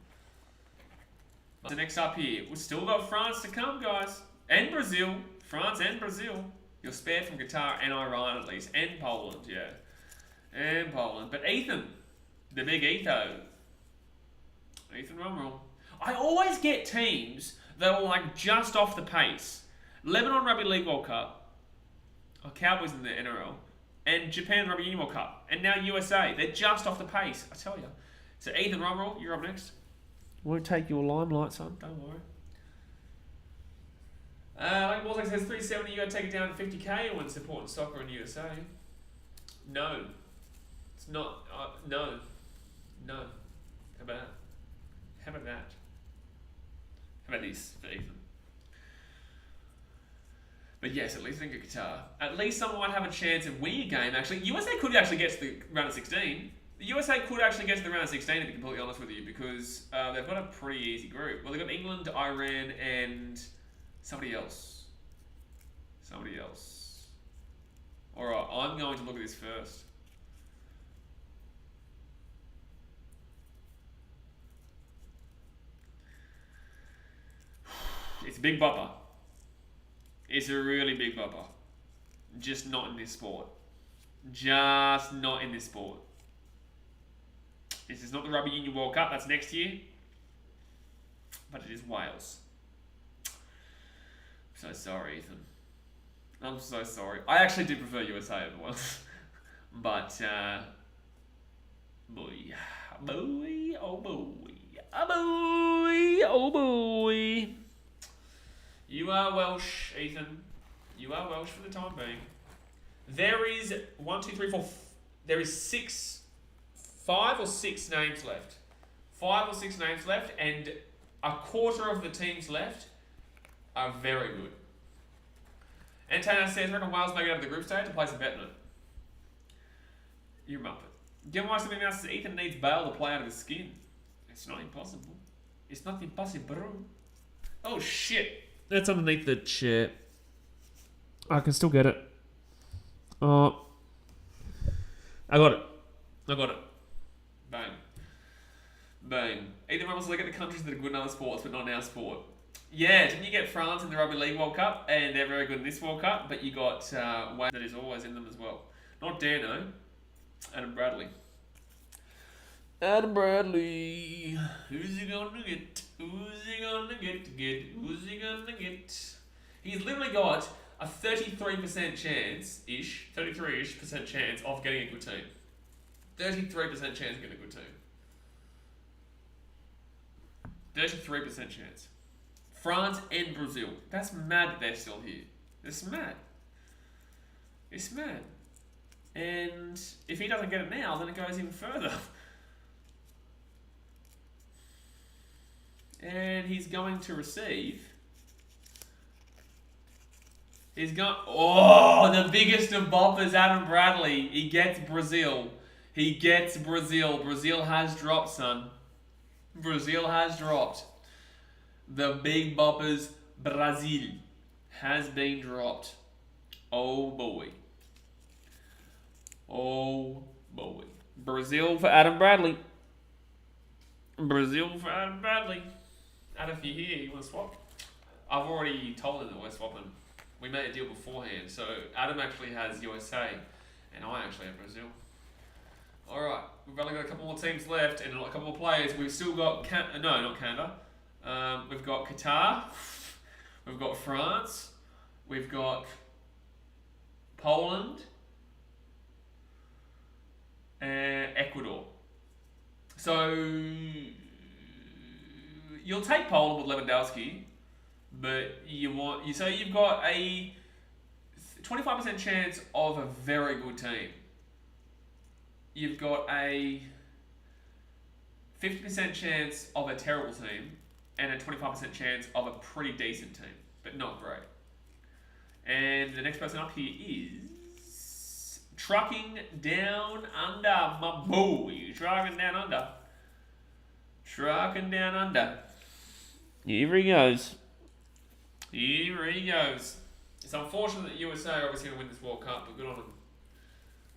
So next up here, we've still got France to come, guys. And Brazil. France and Brazil. You're spared from Qatar and Iran at least. And Poland, yeah. And Poland. But Ethan, the big Etho. Ethan Rumrell. I always get teams that are like just off the pace. Lebanon Rugby League World Cup. Cowboys in the NRL. And Japan Rugby Union World Cup. And now USA. They're just off the pace, I tell you. So Ethan Rumrell, you're up next. Won't take your limelight, son. Don't worry. Like Baltic says, 370, you got to take it down to 50k when supporting soccer in USA. No. It's not. No. No. How about that? How about that? How about this for Ethan? But yes, at least I think of Qatar. At least someone might have a chance of winning a game, actually. USA could actually get to the round of 16. The USA could actually get to the round of 16, to be completely honest with you, because they've got a pretty easy group. Well, they've got England, Iran, and somebody else. Alright, I'm going to look at this first. It's a big bopper. It's a really big bopper. Just not in this sport. Just not in this sport. This is not the Rugby Union World Cup, that's next year. But it is Wales. I'm so sorry, Ethan. I'm so sorry. I actually do prefer USA over Wales. But, boy, oh boy. You are Welsh, Ethan. You are Welsh for the time being. There is there is 5 or 6 names left. 5 or 6 names left, and a quarter of the teams left are very good. And Tanner says, reckon Wales make it out of the group stage to place a bet on it. You're muppet. Given why something else says Ethan needs Bale to play out of his skin. It's not impossible. It's not impossible. Oh shit. That's underneath the chair. I can still get it. I got it. Bang. Ethan Rummels look at the countries that are good in other sports, but not in our sport. Yeah, didn't you get France in the Rugby League World Cup? And they're very good in this World Cup, but you got Wales that is always in them as well. Not Dano. Adam Bradley. Who's he gonna get? He's literally got a 33% chance-ish, 33-ish% chance of getting a good team. 33% chance of getting a good team. 33% chance. France and Brazil. That's mad that they're still here. It's mad. And if he doesn't get it now, then it goes even further. And he's going to receive... the biggest of boppers, Adam Bradley. He gets Brazil. Brazil has dropped, son. Brazil has dropped. The big boppers, Brazil, has been dropped. Oh boy. Oh boy. Brazil for Adam Bradley. Brazil for Adam Bradley. Adam, if you're here, you want to swap? I've already told him that we're swapping. We made a deal beforehand. So Adam actually has USA, and I actually have Brazil. Alright, we've only got a couple more teams left and a couple more players. We've still got, not Canada. We've got Qatar. We've got France. We've got Poland. And Ecuador. So, you'll take Poland with Lewandowski, but you've got a 25% chance of a very good team. You've got a 50% chance of a terrible team and a 25% chance of a pretty decent team, but not great. And the next person up here is Trucking Down Under, my boy. Trucking Down Under. Trucking Down Under. Here he goes. Here he goes. It's unfortunate that USA are obviously going to win this World Cup, but good on them.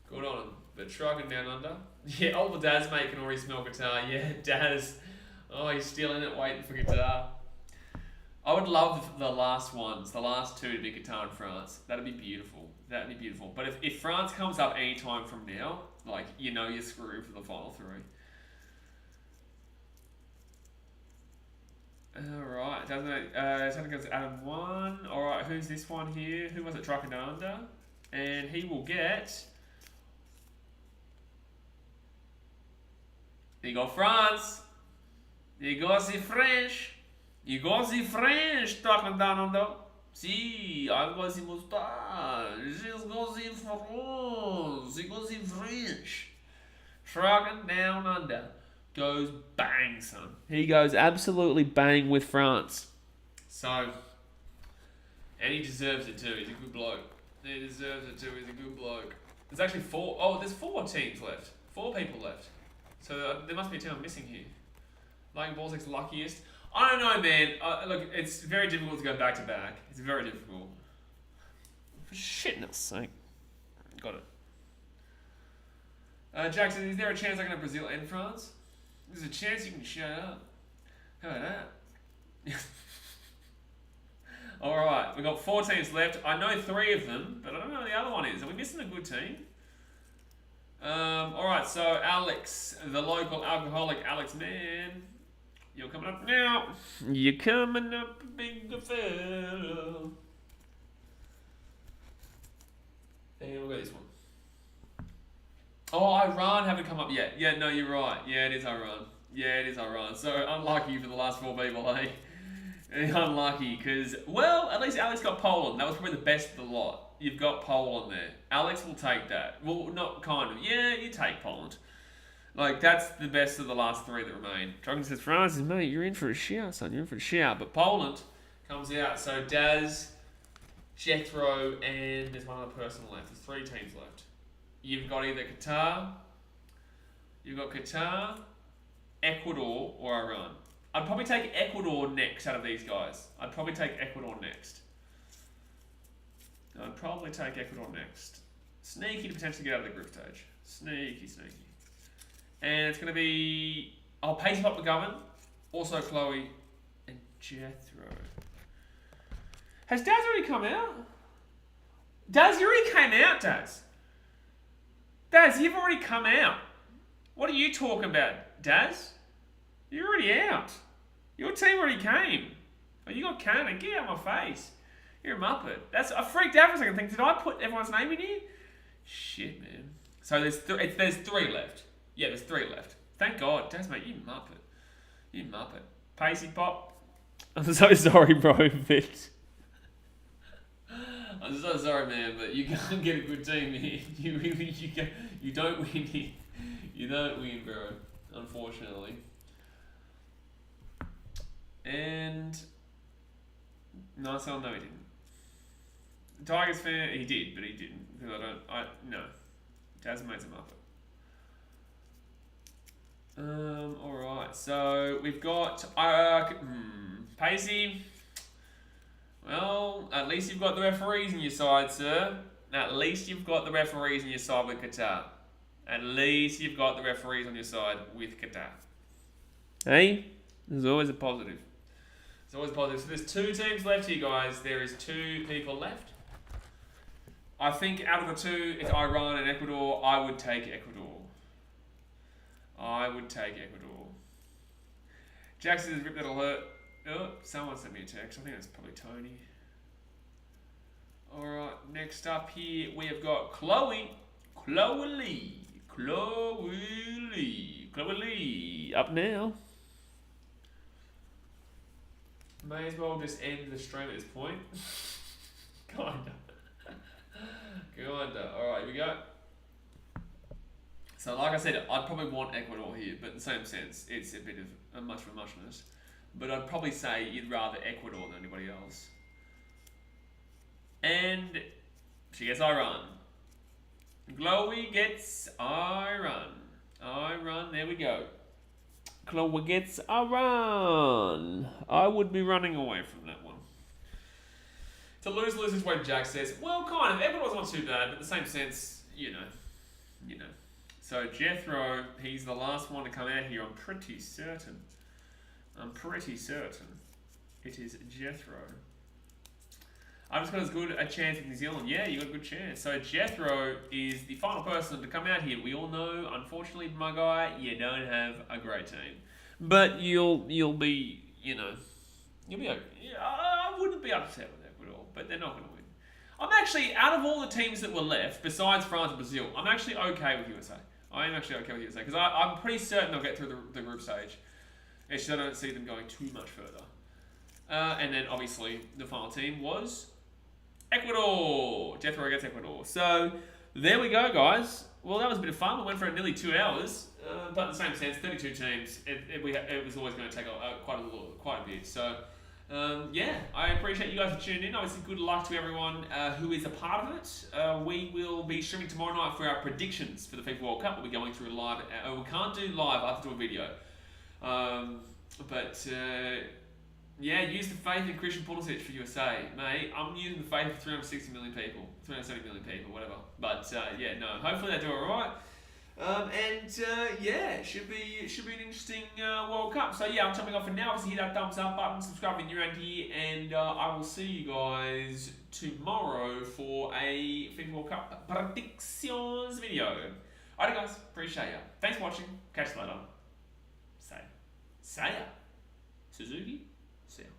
Good on them. But Trucking Down Under. Yeah, old Daz mate can already smell guitar. Yeah, Daz. Oh, he's still in it waiting for guitar. I would love the last ones, the last two to be guitar in France. That'd be beautiful. That'd be beautiful. But if France comes up any time from now, like, you're screwed for the final three. Alright, doesn't it? It goes to Adam 1. Alright, who's this one here? Who was it? Trucking Down Under. And he will get... You got France. You got the French. You got the French Trucking Down Under. Si, I got the moustache. Just got the France. You got the French. Trucking Down Under. Goes bang, son. He goes absolutely bang with France. So, and he deserves it too. He's a good bloke. He deserves it too. He's a good bloke. There's actually four. Oh, there's 4 teams left. 4 people left. So there must be a team I'm missing here. Like Balzac's luckiest. I don't know, man. Look, it's very difficult to go back to back. It's very difficult. For shitness sake. Got it. Jackson, is there a chance I can have Brazil and France? There's a chance you can shut up. How about that? Alright, we've got 4 teams left. I know 3 of them, but I don't know who the other one is. Are we missing a good team? Alright, so Alex, the local alcoholic Alex, man. You're coming up now. You're coming up, big fella. And we'll go this one. Oh, Iran haven't come up yet. Yeah, no, you're right. Yeah, it is Iran. Yeah, it is Iran. So, unlucky for the last 4 people, eh? Unlucky, because, well, at least Alex got Poland. That was probably the best of the lot. You've got Poland there. Alex will take that. Well, not kind of. Yeah, you take Poland. Like, that's the best of the last 3 that remain. Trucking says, Francis, mate, you're in for a shout, son. You're in for a shout. But Poland comes out. So, Daz, Jethro, and there's one other person left. There's 3 teams left. You've got either Qatar, Ecuador, or Iran. I'd probably take Ecuador next out of these guys. I'd probably take Ecuador next. Sneaky to potentially get out of the group stage. Sneaky. And it's going to be... Oh, Pacey Pop McGovern, also Chloe, and Jethro. Has Daz already come out? Daz, you already came out, Daz. Daz, you've already come out. What are you talking about, Daz? You're already out. Your team already came. Oh, you got Canada. Get out of my face. You're a muppet. I freaked out for a second. Think, did I put everyone's name in here? Shit, man. So there's 3 left. Yeah, there's 3 left. Thank God. Daz, mate, you muppet. Pacey Pop. I'm so sorry, bro, but... I'm so sorry, man, but you can't get a good team here. You don't win here. You don't win, bro. Unfortunately. And... No, so no, he didn't. Tigers fan, he did, but he didn't. Because no. Daz mate's a muppet. Alright, so we've got... Pacey, well, at least you've got the referees on your side, sir. At least you've got the referees on your side with Qatar. At least you've got the referees on your side with Qatar. Hey? There's always a positive. There's always a positive. So there's 2 teams left here, guys. There is 2 people left. I think out of the 2, it's Iran and Ecuador. I would take Ecuador. I would take Ecuador. Jackson has ripped that alert. Oh, someone sent me a text. I think that's probably Tony. Alright, next up here we have got Chloe Lee up now. May as well just end the stream at this point. Kinda. Alright, here we go. So like I said, I'd probably want Ecuador here, but in the same sense, it's a bit of a much of a muchness. But I'd probably say you'd rather Ecuador than anybody else. And she gets Iran. Chloe gets Iran. There we go. Chloe gets Iran. I would be running away from that one. It's a lose-lose is what Jack says. Well, kind of. Ecuador's not too bad, but in the same sense, you know. So Jethro, he's the last one to come out here. I'm pretty certain. It is Jethro. I've just got as good a chance with New Zealand. Yeah, you got a good chance. So Jethro is the final person to come out here. We all know, unfortunately, my guy, you don't have a great team, but you'll be, you'll be okay. I wouldn't be upset with Ecuador, but they're not going to win. I'm actually, out of all the teams that were left, besides France and Brazil, I'm actually okay with USA. I am actually okay with USA because I'm pretty certain they'll get through the group stage. It's just I don't see them going too much further. And then obviously the final team was Ecuador. Jethro against Ecuador. So there we go, guys. Well, that was a bit of fun. We went for nearly 2 hours, but in the same sense, 32 teams. It was always going to take quite a bit. So yeah, I appreciate you guys for tuning in. Obviously, good luck to everyone who is a part of it. We will be streaming tomorrow night for our predictions for the FIFA World Cup. We'll be going through live. We can't do live. I have to do a video. Yeah, use the faith in Christian Pulisic for USA, mate. I'm using the faith of 360 million people, 370 million people, whatever. But yeah, no. Hopefully they do all right. Yeah, it should be an interesting World Cup. So yeah, I'm jumping off for now. Obviously, hit that thumbs up button, subscribe if you're around here, and I will see you guys tomorrow for a FIFA World Cup predictions video. Alright, guys, appreciate ya. Thanks for watching. Catch you later. Say ya. Suzuki. See ya.